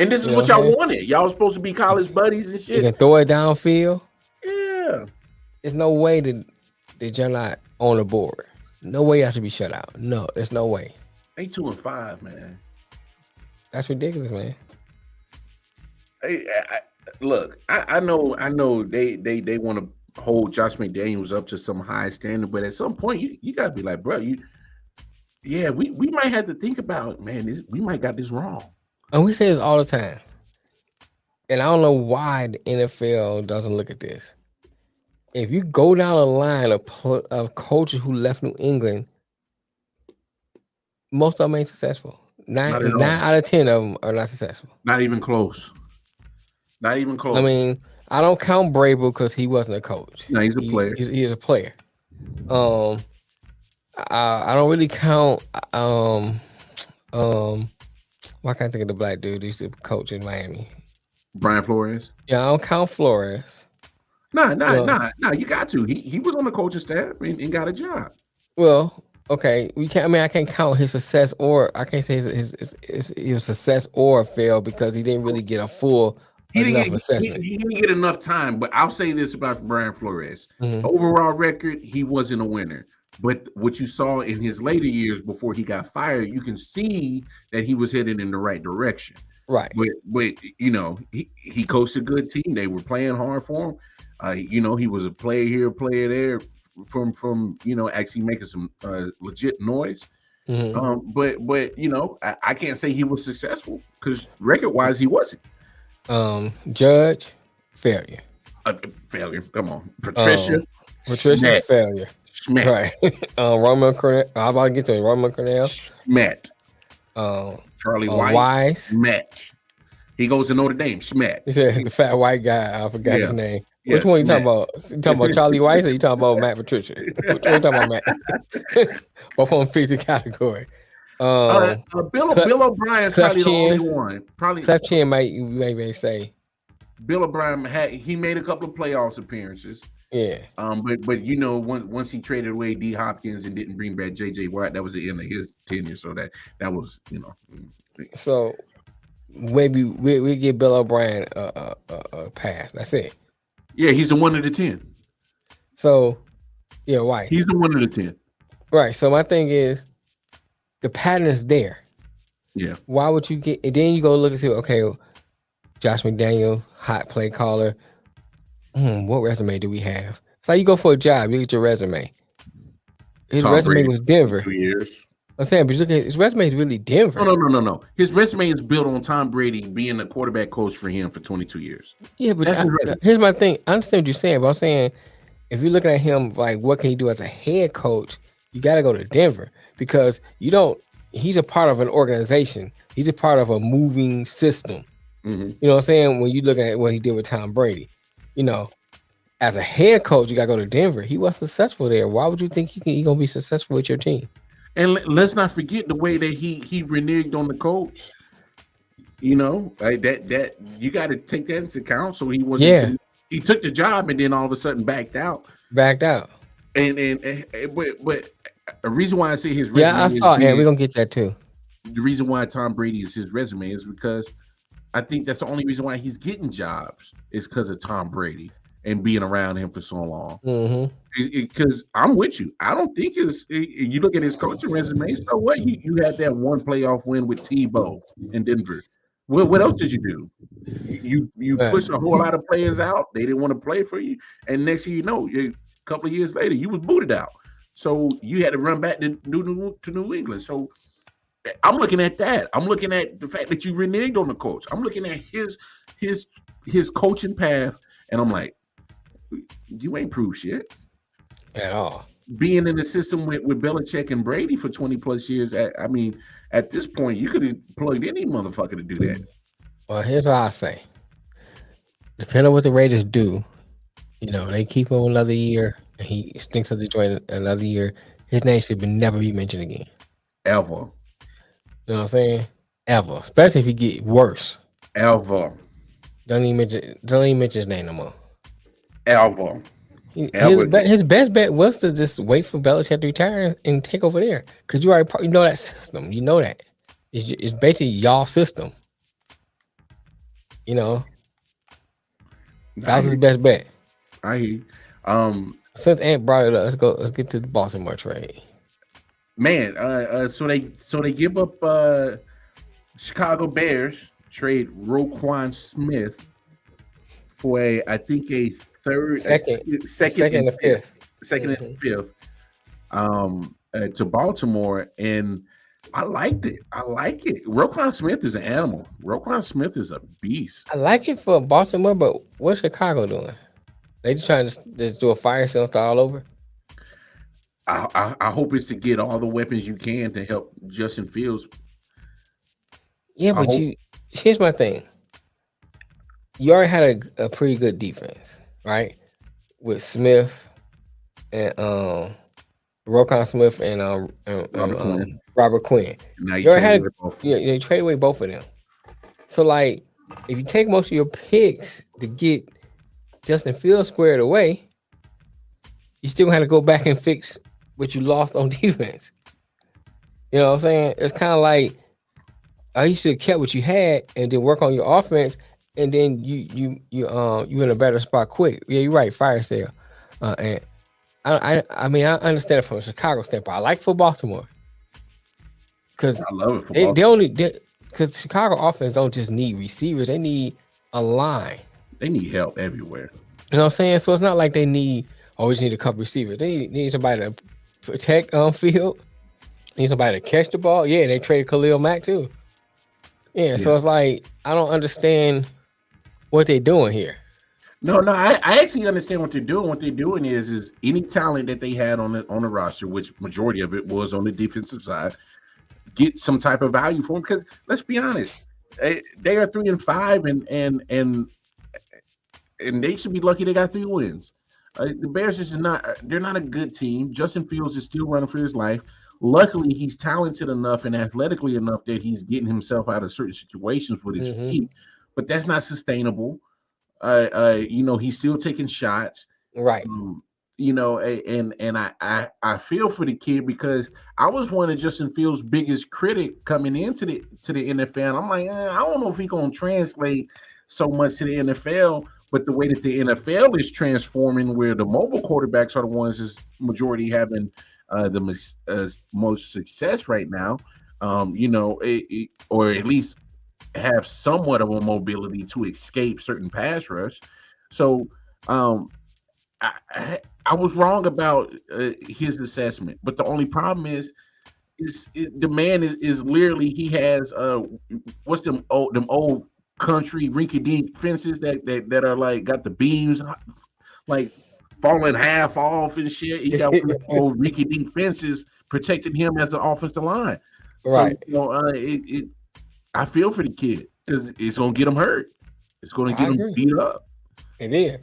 And this is what y'all wanted. Y'all was supposed to be college buddies and shit. You can throw it downfield. Yeah. There's no way that you're not on the board. No way you have to be shut out. No, there's no way. They 2-5, man. That's ridiculous, man. Hey, look, I know they want to hold Josh McDaniels up to some high standard, but at some point you gotta be like, bro, we might have to think about, man, we might got this wrong. And we say this all the time. And I don't know why the NFL doesn't look at this. If you go down a line of coaches who left New England, most of them ain't successful. Nine out of 10 of them are not successful. Not even close. Not even close. I mean, I don't count Brable because he wasn't a coach. No, he's a player. He is a player. I don't really count. Why can't I think of the black dude who used to coach in Miami? Brian Flores. Yeah, I don't count Flores. Nah. You got to. He was on the coaching staff and got a job. Well, okay. I can't count his success, or I can't say his success or fail because he didn't really get a full assessment. He didn't get enough time. But I'll say this about Brian Flores: Mm-hmm. overall record, he wasn't a winner. But what you saw in his later years before he got fired, you can see that he was headed in the right direction. Right. But he coached a good team. They were playing hard for him. He was a player here, player there, from actually making some legit noise. Mm-hmm. But I can't say he was successful because record-wise he wasn't. Judge, failure. Failure. Come on, Patricia, failure. Schmet. Right. Roman Cornell. How about I get to it? Roman Cornell. Schmet. Charlie Weiss. Schmet. He goes to Notre Dame. Schmet. He said the fat white guy. I forgot his name. Which one you talking about? You talking about Charlie Weiss or you talking about Matt Patricia? Which one you talking about, Matt? Both on 50 category. Bill O'Brien probably the only one. Probably Clef Chin might say. Bill O'Brien he made a couple of playoffs appearances. Yeah. But once he traded away D Hopkins and didn't bring back JJ Watt, that was the end of his tenure. So that was So maybe we give Bill O'Brien a pass. That's it. Yeah, he's the 1 of the 10. So yeah, why? He's the 1 of the 10. Right. So my thing is the pattern is there. Yeah. Why would you get? And then you go look and see, okay, Josh McDaniel, hot play caller. What resume do we have? So you go for a job, you get your resume. His Tom resume Brady was Denver. 2 years. I'm saying, but you look at his resume is really Denver. No. His resume is built on Tom Brady being a quarterback coach for him for 22 years. Yeah, but That's his resume. here's my thing. I understand what you're saying, but I'm saying if you're looking at him like what can he do as a head coach, you got to go to Denver because you don't. He's a part of an organization. He's a part of a moving system. Mm-hmm. You know what I'm saying? When you look at what he did with Tom Brady, you know, as a head coach, you got to go to Denver. He was successful there. Why would you think he gonna be successful with your team? And let's not forget the way that he reneged on the coach. You know, like that you got to take that into account. So he wasn't. Yeah. He took the job and then all of a sudden backed out. Backed out. And but a reason why I say his resume. Yeah, I saw it. We're gonna get that too. The reason why Tom Brady is his resume is because I think that's the only reason why he's getting jobs is because of Tom Brady and being around him for so long. Because I'm with you. I don't think you look at his coaching resume. So what? You had that one playoff win with Tebow in Denver. What else did you do? You pushed a whole lot of players out. They didn't want to play for you, and next thing you know, a couple of years later, you was booted out. So you had to run back to New England. So I'm looking at that. I'm looking at the fact that you reneged on the coach. I'm looking at his coaching path, and I'm like, you ain't proved shit at all. Being in the system with Belichick and Brady for 20 plus years, I mean, at this point, you could have plugged any motherfucker to do that. Well, here's what I say. Depending on what the Raiders do, you know, they keep him another year, and he stinks of the joint another year. His name should never be mentioned again. Ever. You know what I'm saying? Ever. Especially if he get worse. Ever. Don't even mention his name no more. Ever. His best bet was to just wait for Belichick to retire and take over there. Because you already know that system. You know that. It's basically y'all system. You know. That was his best bet. I hear you. Since Ant brought it up, let's get to the Baltimore trade. Man, so they give up Chicago Bears trade Roquan Smith for a second and fifth to Baltimore, and I liked it. I like it. Roquan Smith is an animal. Roquan Smith is a beast. I like it for Baltimore, but what's Chicago doing? They just trying to just do a fire sale start all over? I hope it's to get all the weapons you can to help Justin Fields. Yeah, but here's my thing. You already had a pretty good defense, right? With Smith and Roquan Smith and Robert Quinn. Now you trade away both of them. So like, if you take most of your picks to get Justin Fields squared away, you still have to go back and fix what you lost on defense. You know what I'm saying? It's kind of like you should have kept what you had and then work on your offense, and then you in a better spot quick. Yeah, you're right. Fire sale. And I mean I understand it from a Chicago standpoint. I like for Baltimore because I love it for Baltimore. Because Chicago offense don't just need receivers; they need a line. They need help everywhere. You know what I'm saying? So it's not like they always need a couple receivers. They need somebody to protect field. They need somebody to catch the ball. Yeah, they traded Khalil Mack too. Yeah, so it's like I don't understand what they're doing here. No, I actually understand what they're doing. What they're doing is any talent that they had on the roster, which majority of it was on the defensive side, get some type of value for them. Because let's be honest, they are 3-5, and they should be lucky they got 3 wins. The Bears they're not a good team. Justin Fields is still running for his life. Luckily, he's talented enough and athletically enough that he's getting himself out of certain situations with his feet, but that's not sustainable. He's still taking shots. Right. And I feel for the kid because I was one of Justin Fields' biggest critic coming into the NFL. I'm like, I don't know if he's gonna translate so much to the NFL, but the way that the NFL is transforming, where the mobile quarterbacks are the ones is majority having the most success right now. or at least have somewhat of a mobility to escape certain pass rush. So I was wrong about his assessment, but the only problem is the man is literally he has what's them old country rinky dink fences that are like got the beams like falling half off and shit. He got one of old rinky dink fences protecting him as an offensive line. Right. So I feel for the kid because it's gonna get him hurt. It's gonna get him beat up. It is.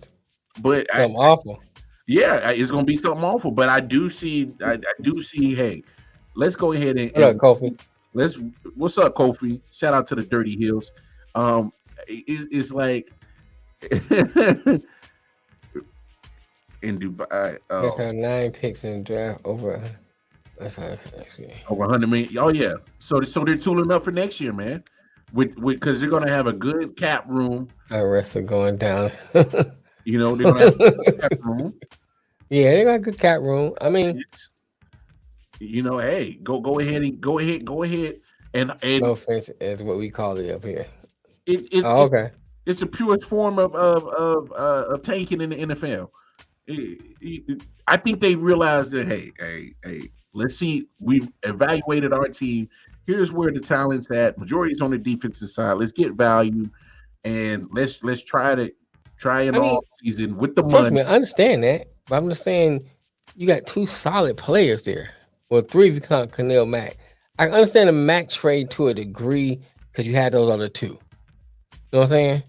But something awful. Yeah, it's gonna be something awful. But I do see. Hey, let's go ahead and. What up, Kofi? What's up, Kofi? Shout out to the Dirty Hills. It's like in Dubai. 9 picks in the draft over. That's how over 100 million. Oh yeah. So they're tooling up for next year, man. Because they're gonna have a good cap room. The rest are going down. They're gonna have a good cap room. Yeah, they got a good cap room. I mean, hey, go ahead and no offense is what we call it up here. Okay. It's a purest form of tanking in the NFL. I think they realize that hey, let's see. We've evaluated our team. Here's where the talent's at. Majority is on the defensive side. Let's get value, and let's try an off season with the money. I understand that, but I'm just saying you got 2 solid players there. Well, 3 if you count Khalil Mack. I understand the Mack trade to a degree because you had those other 2. You know what I'm saying?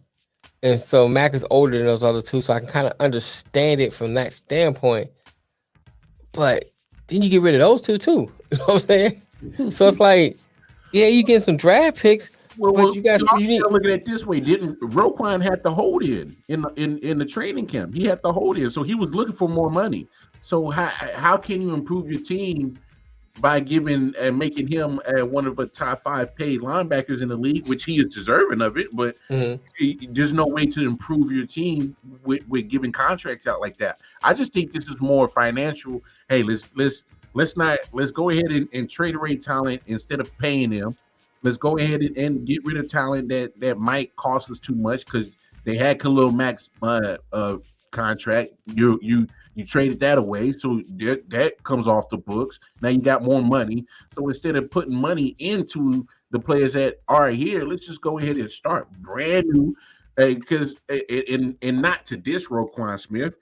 And so Mack is older than those other 2, so I can kind of understand it from that standpoint. But then you get rid of those 2 too. You know what I'm saying? So it's like, yeah, you get some draft picks. But you guys need to look at it this way. Didn't Roquan had to hold in the training camp? He had to hold in, so he was looking for more money. So how can you improve your team by giving and making him one of the top 5 paid linebackers in the league, which he is deserving of it? But there's no way to improve your team with giving contracts out like that. I just think this is more financial. Hey, let's go ahead and trade away talent instead of paying them. Let's go ahead and get rid of talent that might cost us too much because they had Khalil Mack's contract. You traded that away, so that comes off the books. Now you got more money. So instead of putting money into the players that are here, let's just go ahead and start brand new. Because and not to diss Roquan Smith,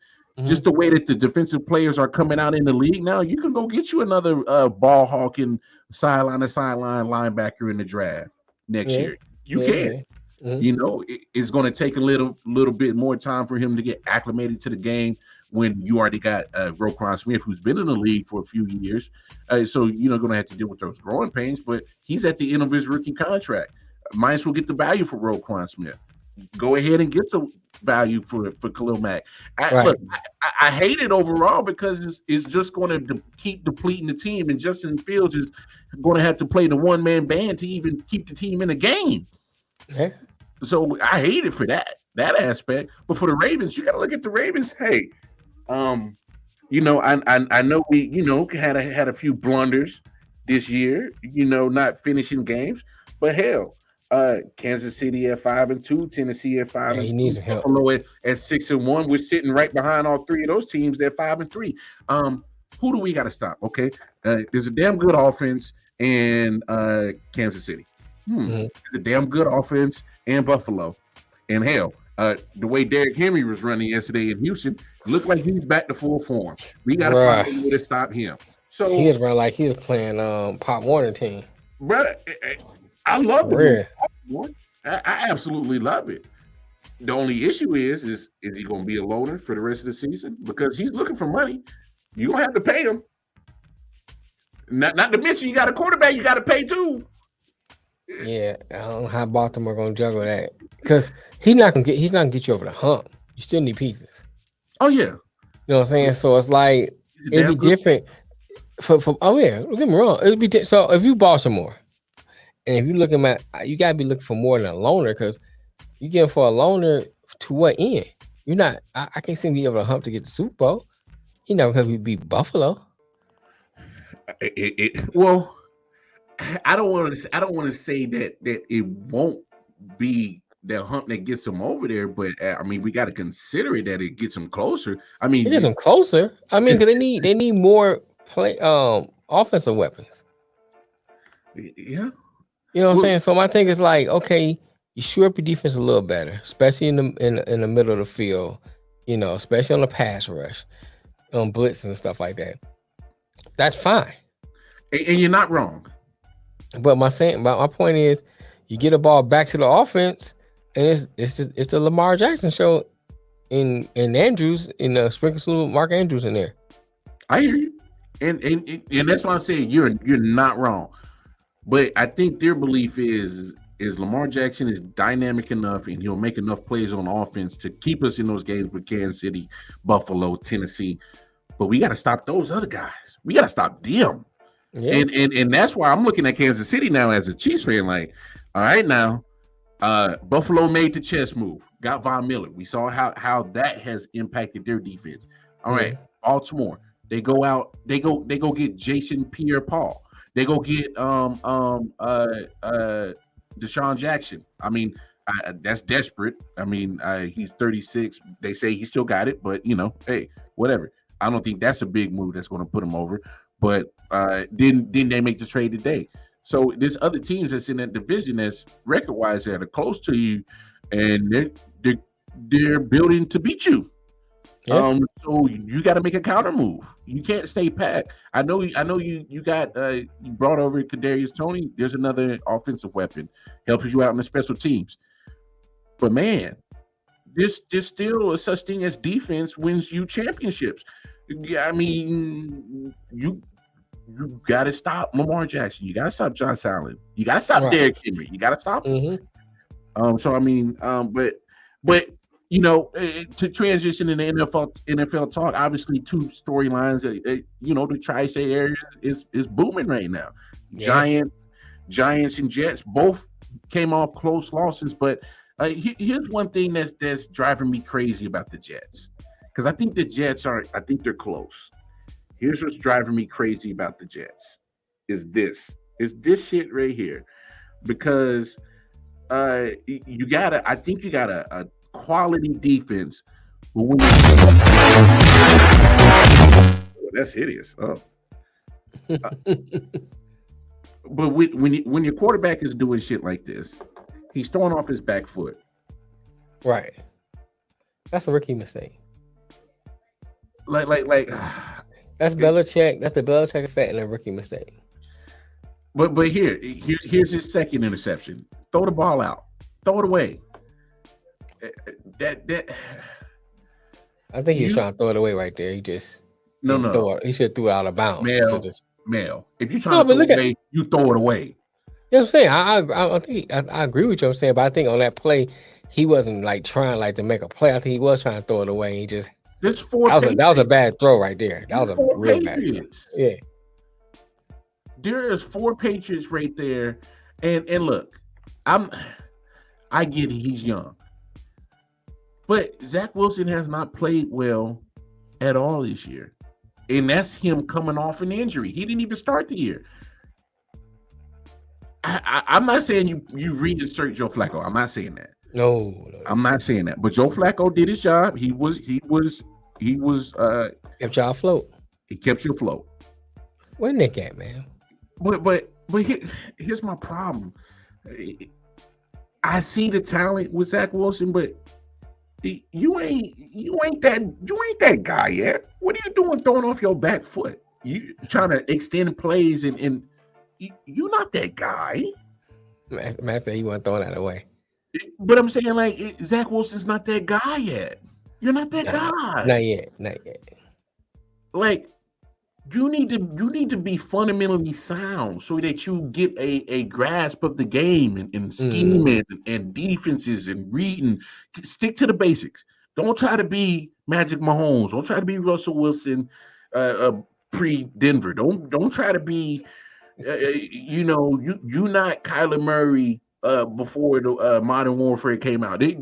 just the way that the defensive players are coming out in the league now, you can go get you another ball hawking sideline to sideline linebacker in the draft next year. You can. It's going to take a little bit more time for him to get acclimated to the game when you already got Roquan Smith, who's been in the league for a few years. So you're going to have to deal with those growing pains, but he's at the end of his rookie contract. Might as well get the value for Roquan Smith. Go ahead and get the value for Khalil Mack. I hate it overall because it's just going to keep depleting the team, and Justin Fields is going to have to play the one-man band to even keep the team in the game. Okay. So I hate it for that aspect. But for the Ravens, you got to look at the Ravens. Hey, I know we had a few blunders this year. Not finishing games, but hell. Kansas City at 5-2, Tennessee at 5-2, he needs some help. Buffalo at 6-1. We're sitting right behind all 3 of those teams at 5-3. Who do we got to stop? Okay, there's a damn good offense in Kansas City. There's a damn good offense in Buffalo, and hell, the way Derrick Henry was running yesterday in Houston, looked like he's back to full form. We got to find a way to stop him. So he was running like he was playing Pop Warner team. Bro, I love it. I absolutely love it. The only issue is he going to be a loner for the rest of the season? Because he's looking for money. You don't have to pay him. Not to mention you got a quarterback you got to pay too. Yeah, I don't know how Baltimore going to juggle that because he's not going to get you over the hump. You still need pieces. Oh yeah, you know what I'm saying. So it's like it'd be different. Don't get me wrong. It'd be so if you Baltimore. And if you're looking at, you gotta be looking for more than a loner because you getting for a loner to what end? You're not. I can't see him be able to hump to get the Super Bowl. He never could beat Buffalo. Well, I don't want to say that it won't be the hump that gets them over there, but I mean, we got to consider it that it gets them closer. I mean, It gets them closer. I mean, because they need more offensive weapons. Yeah. You know what I'm saying? So my thing is like, okay, you shore up your defense a little better, especially in the middle of the field, you know, especially on the pass rush, on blitz and stuff like that. That's fine. And you're not wrong. But my point is, you get the ball back to the offense, and it's the Lamar Jackson show in Andrews, in sprinkle Mark Andrews in there. I hear you. And that's why I say you're not wrong. But I think their belief is Lamar Jackson is dynamic enough and he'll make enough plays on offense to keep us in those games with Kansas City, Buffalo, Tennessee. But we got to stop those other guys. We got to stop them. Yeah. And that's why I'm looking at Kansas City now as a Chiefs fan. Like, all right, now, Buffalo made the chess move, got Von Miller. We saw how that has impacted their defense. All right, Baltimore, they go out, they go get Jason Pierre-Paul. They go get Deshaun Jackson. I mean, that's desperate. I mean, he's 36. They say he still got it, but you know, hey, whatever. I don't think that's a big move that's going to put him over. But didn't they make the trade today? So there's other teams that's in that division that's record-wise that are close to you, and they're building to beat you. Yeah. So you got to make a counter move. You can't stay pat. I know you got you brought over Kadarius Toney. There's another offensive weapon, helps you out in the special teams. But man, there's still a such thing as defense wins you championships. I mean, you got to stop Lamar Jackson. You got to stop Josh Allen. You got to stop Derrick Henry. You got to stop him. So I mean, but. You know, to transition in the NFL talk, obviously two storylines. You know, the tri-state area is booming right now. Yeah. Giants and Jets both came off close losses, but here's one thing that's driving me crazy about the Jets, because I think the Jets they're close. Here's what's driving me crazy about the Jets is this shit right here, because you got a quality defense, but that's hideous. Oh. But when your quarterback is doing shit like this, he's throwing off his back foot. Right. That's a rookie mistake. Like that's Belichick. That's the Belichick effect and a rookie mistake. But here's his second interception. Throw the ball out. Throw it away. That I think he was trying to throw it away right there. He just he should have threw it out of bounds. Mel, if you're trying to throw it away, you throw it away. You know what I'm saying? I think I agree with you. I'm saying, but I think on that play, he wasn't like trying like to make a play. I think he was trying to throw it away. He just that was a bad throw right there. That was a real bad throw. Yeah. There is 4 Patriots right there, and look, I get it, he's young. But Zach Wilson has not played well at all this year. And that's him coming off an injury. He didn't even start the year. I'm not saying you reinsert Joe Flacco. I'm not saying that. No. I'm not saying that. But Joe Flacco did his job. He kept y'all afloat. He kept you afloat. Where Nick at, man? But here's my problem. I see the talent with Zach Wilson, but you ain't that guy yet. What are you doing throwing off your back foot? You trying to extend plays and you're not that guy. Man said he wasn't throwing that away. But I'm saying, like, Zach Wilson's not that guy yet. You're not that guy. Not yet. Like, you need to be fundamentally sound so that you get a grasp of the game and scheming and defenses and reading. Stick to the basics. Don't try to be Magic Mahomes. Don't try to be Russell Wilson pre-Denver. Don't try to be you not Kyler Murray before the Modern Warfare came out. You're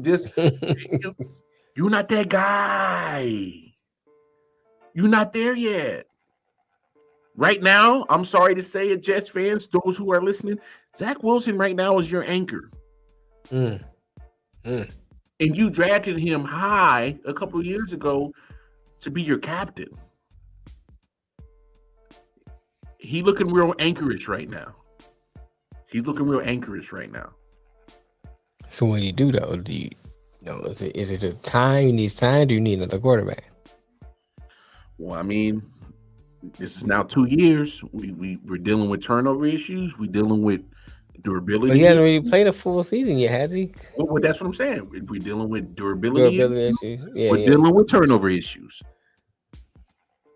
not that guy. You're not there yet. Right now, I'm sorry to say it, Jets fans, those who are listening, Zach Wilson right now is your anchor. And you drafted him high a couple of years ago to be your captain. He looking real anchorish right now. So what do you do though? Do you know? Is it just time? You need time? Do you need another quarterback? Well, I mean, this is now 2 years. We're dealing with turnover issues. We're dealing with durability. But he hasn't really played a full season yet, has he? Well, that's what I'm saying. We're dealing with durability issues. Yeah, we're dealing with turnover issues.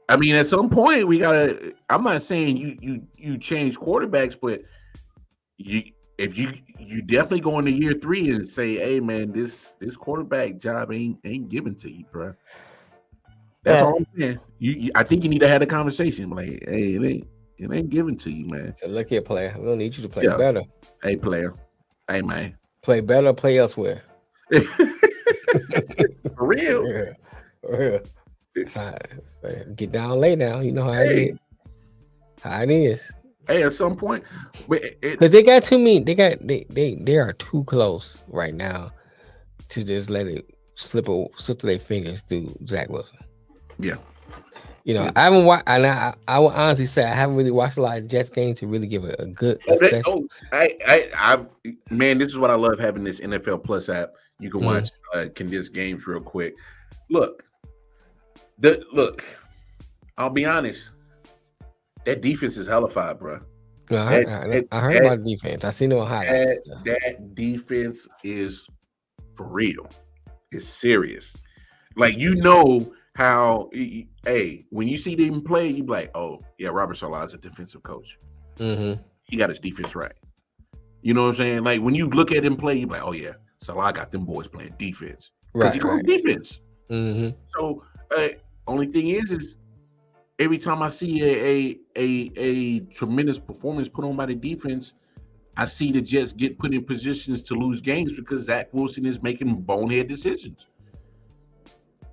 I mean, at some point we gotta. I'm not saying you change quarterbacks, but if you definitely go into year 3 and say, hey man, this quarterback job ain't given to you, bro. That's all I'm saying. I think you need to have a conversation. Like, hey, it ain't given to you, man. So look here, player. We don't need you to play better. Hey, player. Hey, man. Play better, play elsewhere. For real. Yeah. For real. Get down, lay down. You know how it is. Hey, at some point, because they got too many. They are too close right now to just let it slip through their fingers through Zach Wilson. Yeah. You know, I haven't watched, and I will honestly say I haven't really watched a lot of Jets games to really give it a good assessment. Man, this is what I love having this NFL Plus app. You can watch condensed games real quick. Look, I'll be honest. That defense is hellified, bro. I heard about defense. I seen it on highlights. That defense is for real. It's serious. Like, you know how, when you see them play, you be like, oh, yeah, Robert Saleh's a defensive coach. Mm-hmm. He got his defense right. You know what I'm saying? Like, when you look at him play, you be like, oh, yeah, Saleh got them boys playing defense. Because he calls defense. Mm-hmm. So, only thing is every time I see a tremendous performance put on by the defense, I see the Jets get put in positions to lose games because Zach Wilson is making bonehead decisions.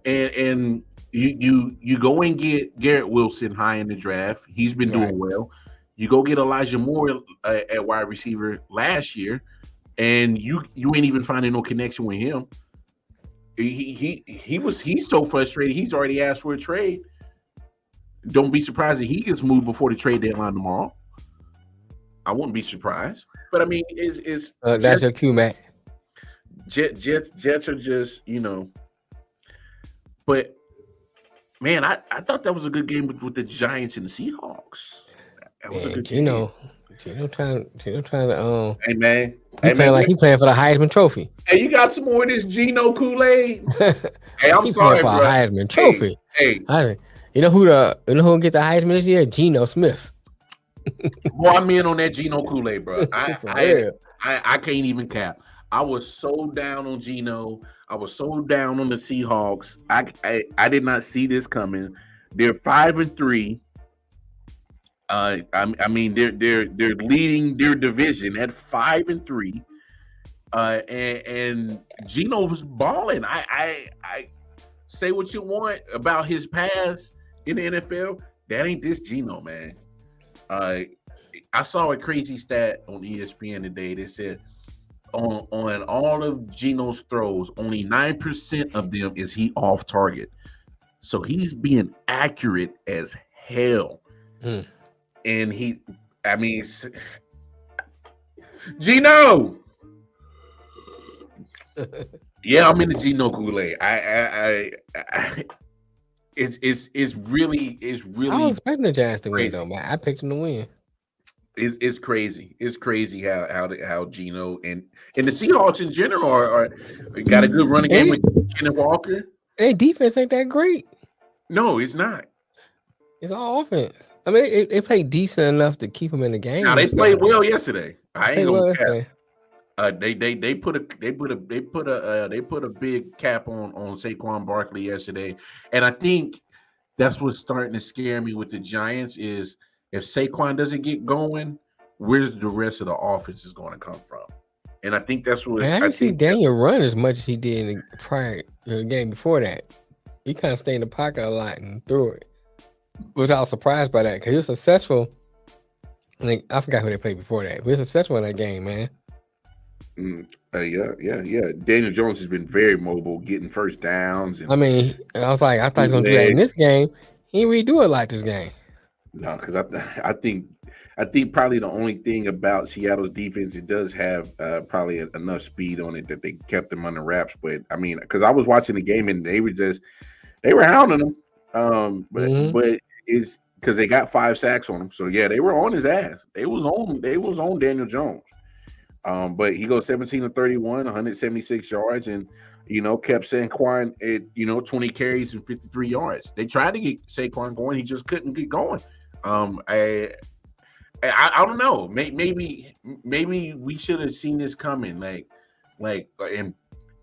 And you go and get Garrett Wilson high in the draft. He's been doing well. You go get Elijah Moore at wide receiver last year, and you ain't even finding no connection with him. He's so frustrated. He's already asked for a trade. Don't be surprised if he gets moved before the trade deadline tomorrow. I wouldn't be surprised. But I mean, that's your cue, Matt. Jets are just, you know. But man, I thought that was a good game with the Giants and the Seahawks. That was a good game. Gino trying to Hey man. He playing for the Heisman Trophy. Hey, you got some more of this Gino Kool-Aid? Hey, I'm sorry, for bro. a Heisman Trophy. Hey. You know who get the Heisman this year? Geno Smith. Boy, I'm in on that Gino Kool-Aid, bro. I can't even cap. I was so down on Gino. I was so down on the Seahawks. I did not see this coming. They're 5-3. I mean, they're leading their division at 5-3. And Gino was balling. I say what you want about his past in the NFL. That ain't this Gino, man. I saw a crazy stat on ESPN today. They said on all of Gino's throws, only 9% of them is he off target. So he's being accurate as hell. And Gino. Yeah, I'm in the Gino Kool-Aid. It's really. I was expecting the Giants to win though, man. I picked them to win. It's crazy. It's crazy how Gino and the Seahawks in general are got a good running game with Kenneth Walker. Their defense ain't that great. No, it's not. It's all offense. I mean, they played decent enough to keep them in the game. Now they played well yesterday. I ain't gonna cap. They put a big cap on Saquon Barkley yesterday, and I think that's what's starting to scare me with the Giants is if Saquon doesn't get going, where's the rest of the offense is going to come from? And I think that's what I didn't see Daniel run as much as he did in the prior game before that. He kind of stayed in the pocket a lot and threw it. was I was surprised by that because he was successful. I forgot who they played before that. But he was successful in that game, man. Yeah. Daniel Jones has been very mobile, getting first downs. And I mean, I was like, I thought he was going to do that in this game. He didn't really do it like this game. No, because I think probably the only thing about Seattle's defense, it does have probably enough speed on it that they kept them under wraps. But I mean, because I was watching the game and they were hounding him. But it's because they got 5 sacks on him. So yeah, they were on his ass. They was on Daniel Jones. But he goes 17 of 31, 176 yards, and kept Saquon at 20 carries and 53 yards. They tried to get Saquon going, he just couldn't get going. I don't know. Maybe we should have seen this coming. Like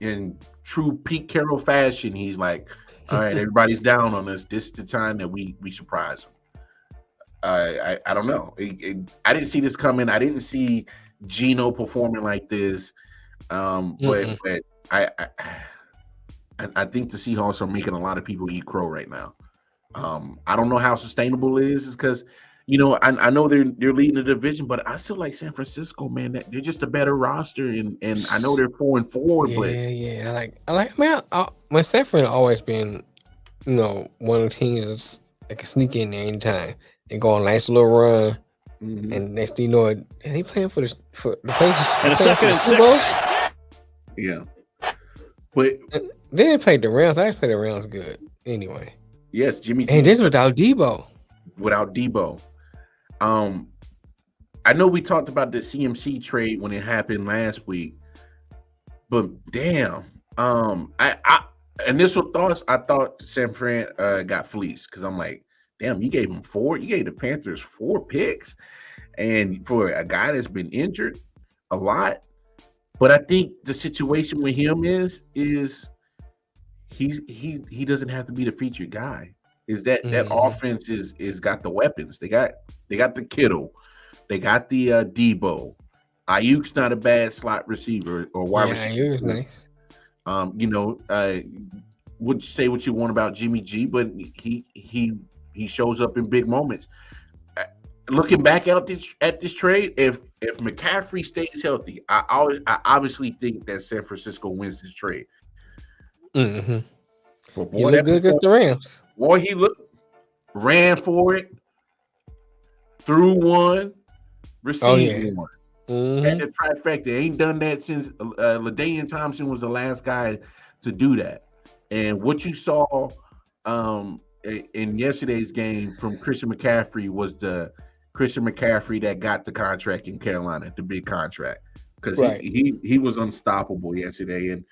in true Pete Carroll fashion, he's like, all right, everybody's down on us. This is the time that we surprise them. I don't know. I didn't see this coming. I didn't see Geno performing like this. But I think the Seahawks are making a lot of people eat crow right now. I don't know how sustainable it is because I know they're leading the division, but I still like San Francisco, man. They're just a better roster, and I know they're 4-4. But my San Fran always been, one of the teams that can sneak in there anytime and go on a nice little run. And next thing you know, and he playing for the Patriots. And a second and 6. Yeah, but they played the Rams. I played the Rams good anyway. Yes, Jimmy. And this without Debo. Without Debo. I know we talked about the CMC trade when it happened last week, but damn, I initial thoughts, I thought San Fran got fleeced because I'm like, damn, you gave the Panthers 4 picks, and for a guy that's been injured a lot. But I think the situation with him is he doesn't have to be the featured guy. Is that offense is got the weapons. They got the Kittle, they got the Debo. Ayuk's not a bad slot receiver or wide receiver. Ayuk's nice. Would say what you want about Jimmy G, but he shows up in big moments. Looking back at this trade, if McCaffrey stays healthy, I obviously think that San Francisco wins this trade. But boy, he looked good against the Rams. Boy, he ran for it, threw one, received one. Had the trifecta. Ain't done that since LaDainian Thompson was the last guy to do that. And what you saw in yesterday's game from Christian McCaffrey was the Christian McCaffrey that got the contract in Carolina, the big contract, because he was unstoppable yesterday. And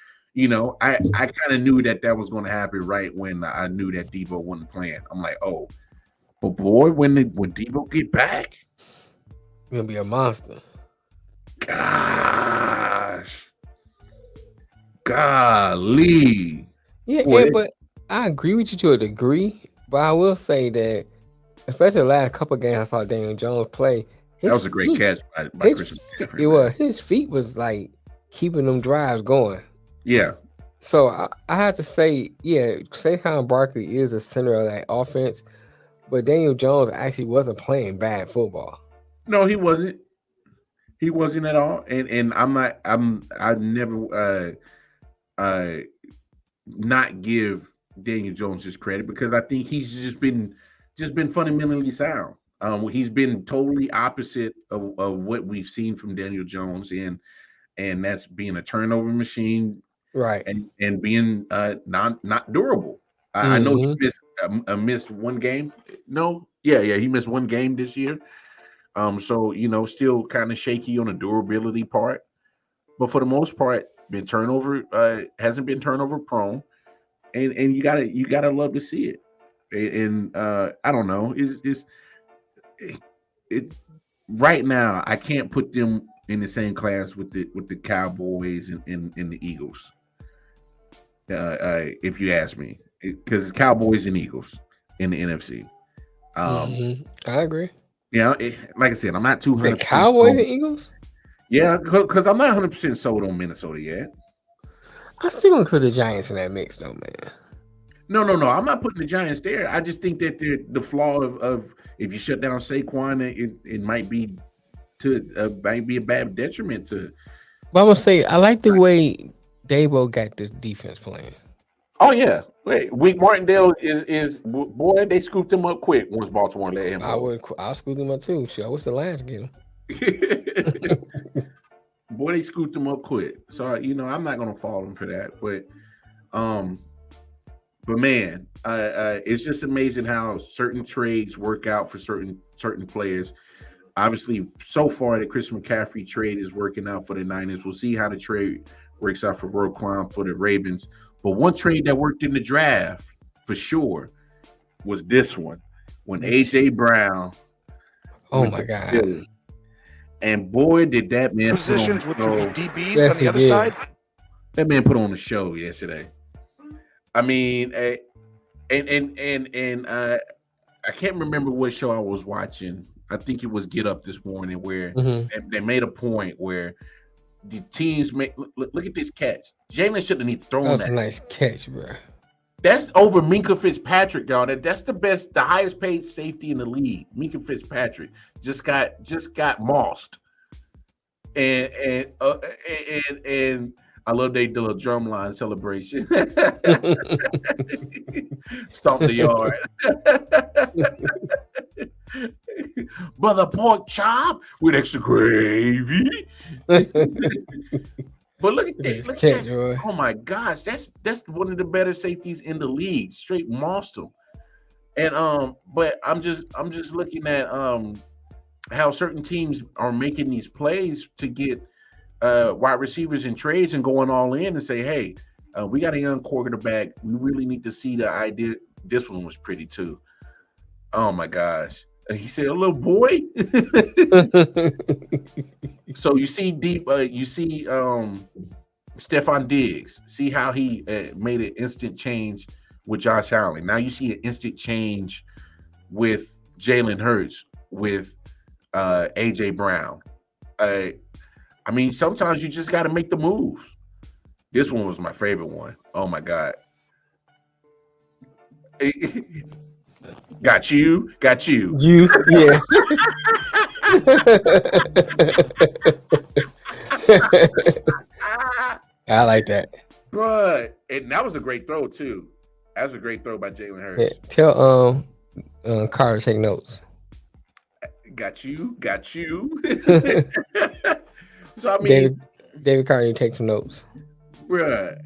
I kind of knew that was going to happen right when I knew that Debo wasn't playing. I'm like, oh, but boy, when Debo get back, he'll be a monster. Gosh, golly. Yeah, but I agree with you to a degree. But I will say that, especially the last couple of games I saw Daniel Jones play, that was a great catch by Christian McCaffrey. It was. His feet was like keeping them drives going. Yeah. So I have to say, Saquon Barkley is the center of that offense, but Daniel Jones actually wasn't playing bad football. No, he wasn't. He wasn't at all. And I never not give Daniel Jones his credit because I think he's just been fundamentally sound. He's been totally opposite of what we've seen from Daniel Jones, and that's being a turnover machine, right? And being not durable. I know he missed one game. No, he missed one game this year. So still kind of shaky on the durability part, but for the most part, hasn't been turnover prone, and you gotta love to see it. And I don't know, it right now I can't put them in the same class with the Cowboys and the Eagles. If you ask me, because Cowboys and Eagles in the NFC. I agree. Like I said, I'm not too the Cowboys and Eagles. Yeah, because I'm not 100% sold on Minnesota yet. I'm still gonna put the Giants in that mix, though, man. No. I'm not putting the Giants there. I just think that the flaw of if you shut down Saquon, it might be a bad detriment to. But I'm gonna say I like the way Dabo got this defense playing. Oh yeah, wait. Wink Martindale is boy. They scooped him up quick once Baltimore let him go. I'll scoop him up too. Shit, I wish the Lions get him. Boy, they scooped him up quick. So I'm not gonna fault him for that. But man, it's just amazing how certain trades work out for certain players. Obviously, so far the Chris McCaffrey trade is working out for the Niners. We'll see how the trade works out for Roquan for the Ravens. But one trade that worked in the draft for sure was this one when A.J. Brown. Oh my God! Philly. And boy, did that man positions with DBs on the other side. That man put on the show yesterday. I mean, I can't remember what show I was watching. I think it was Get Up this morning where they made a point where the teams look at this catch. Jalen shouldn't have thrown that. That's a nice catch, bro. That's over Minkah Fitzpatrick, y'all. That's the highest paid safety in the league. Minkah Fitzpatrick just got mossed. And I love they do a drumline celebration. Stomp the yard. Brother pork chop with extra gravy. But look at that. Look at that. Oh my gosh, that's one of the better safeties in the league. Straight mossed him. And but I'm just looking at how certain teams are making these plays to get wide receivers in trades and going all in and say, hey, we got a young quarterback. We really need to see the idea. This one was pretty too. Oh my gosh. He said, a little boy. So you see Stephon Diggs. See how he made an instant change with Josh Allen. Now you see an instant change with Jalen Hurts, with A.J. Brown. I mean, sometimes you just got to make the move. This one was my favorite one. Oh my God. Got you. You, yeah. I like that. Bruh. And that was a great throw, too. That was a great throw by Jalen Hurts. Yeah. Tell Carter to take notes. Got you. So, I mean, David Carter, you take some notes. Bruh.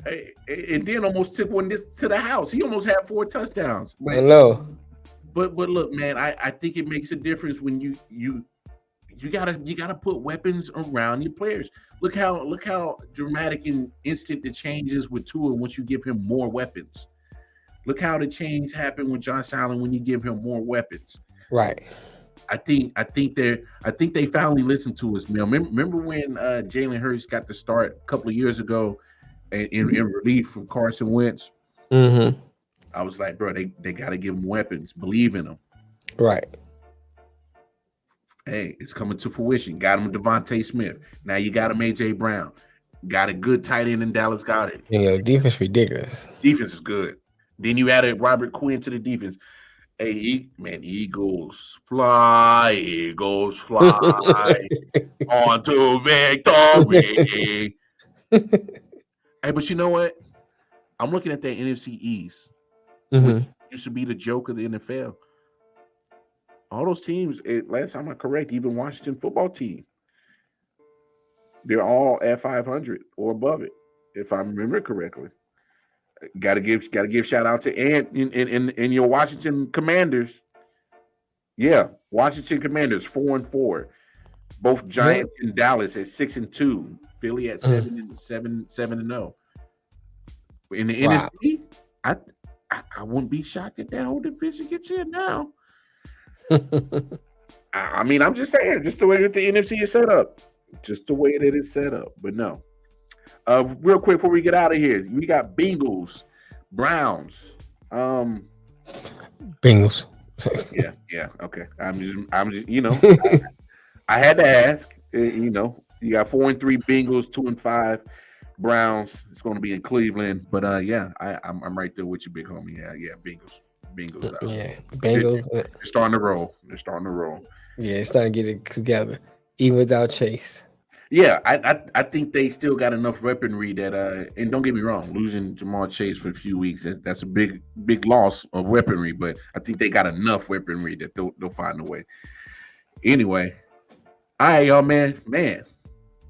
And then almost took one to the house. He almost had 4 touchdowns. I know. But look, man, I think it makes a difference when you gotta put weapons around your players. Look how dramatic and instant the change is with Tua once you give him more weapons. Look how the change happened with Josh Allen when you give him more weapons. Right. I think they finally listened to us, man. Remember when Jalen Hurts got the start a couple of years ago in relief from Carson Wentz? Mm-hmm. I was like, bro, they got to give him weapons. Believe in them. Right. Hey, it's coming to fruition. Got him Devontae Smith. Now you got him A.J. Brown. Got a good tight end in Dallas Goedert. Yeah, defense ridiculous. Defense is good. Then you added Robert Quinn to the defense. Hey, man, Eagles fly on to victory. Hey, but you know what? I'm looking at that NFC East. Which used to be the joke of the NFL. All those teams, last time I'm correct, even Washington football team, they're all at 500 or above it, if I remember correctly. Got to give shout out to Ant in your Washington Commanders. Yeah, Washington Commanders 4-4. Both Giants and Dallas at 6-2. Philly at 7-0. In the NFC, I wouldn't be shocked if that whole division gets in now. I mean, I'm just saying, just the way that the NFC is set up. Just the way that it's set up. But no. Real quick before we get out of here, we got Bengals, Browns. Bengals. yeah, okay. I'm just I had to ask. You got 4-3 Bengals, 2-5 Browns. It's going to be in Cleveland. But I'm right there with you, big homie. Yeah, Bengals. Yeah, Bengals. They're starting to roll. Yeah, it's starting to get it together, even without Chase. Yeah, I think they still got enough weaponry that and don't get me wrong, losing Jamar Chase for a few weeks, that's a big loss of weaponry, but I think they got enough weaponry that they'll find a way. Anyway, all right, y'all, man,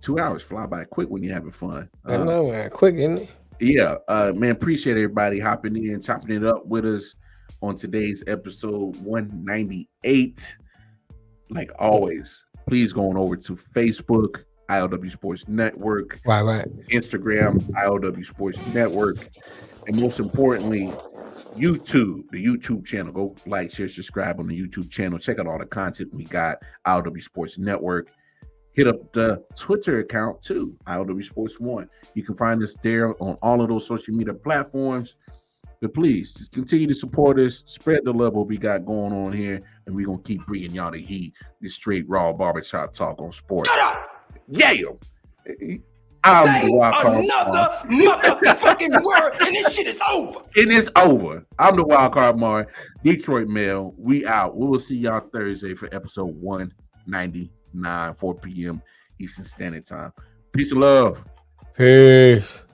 2 hours fly by quick when you're having fun. I know, man, quick, isn't it? Yeah, man, appreciate everybody hopping in, chopping it up with us on today's episode 198. Like always, please go on over to Facebook, I.O.W. Sports Network, right, Instagram, I.O.W. Sports Network, and most importantly, YouTube, the YouTube channel. Go like, share, subscribe on the YouTube channel. Check out all the content we got, I.O.W. Sports Network. Hit up the Twitter account too, I.O.W. Sports 1. You can find us there on all of those social media platforms. But please, just continue to support us, spread the love what we got going on here, and we're going to keep bringing y'all the heat, this straight raw barbershop talk on sports. Shut up! Yeah! I'm the wild card. Another motherfucking word, and this shit is over. It is over. I'm the wild card Mar, Detroit Mail. We out. We will see y'all Thursday for episode 199, 4 p.m. Eastern Standard Time. Peace and love. Peace.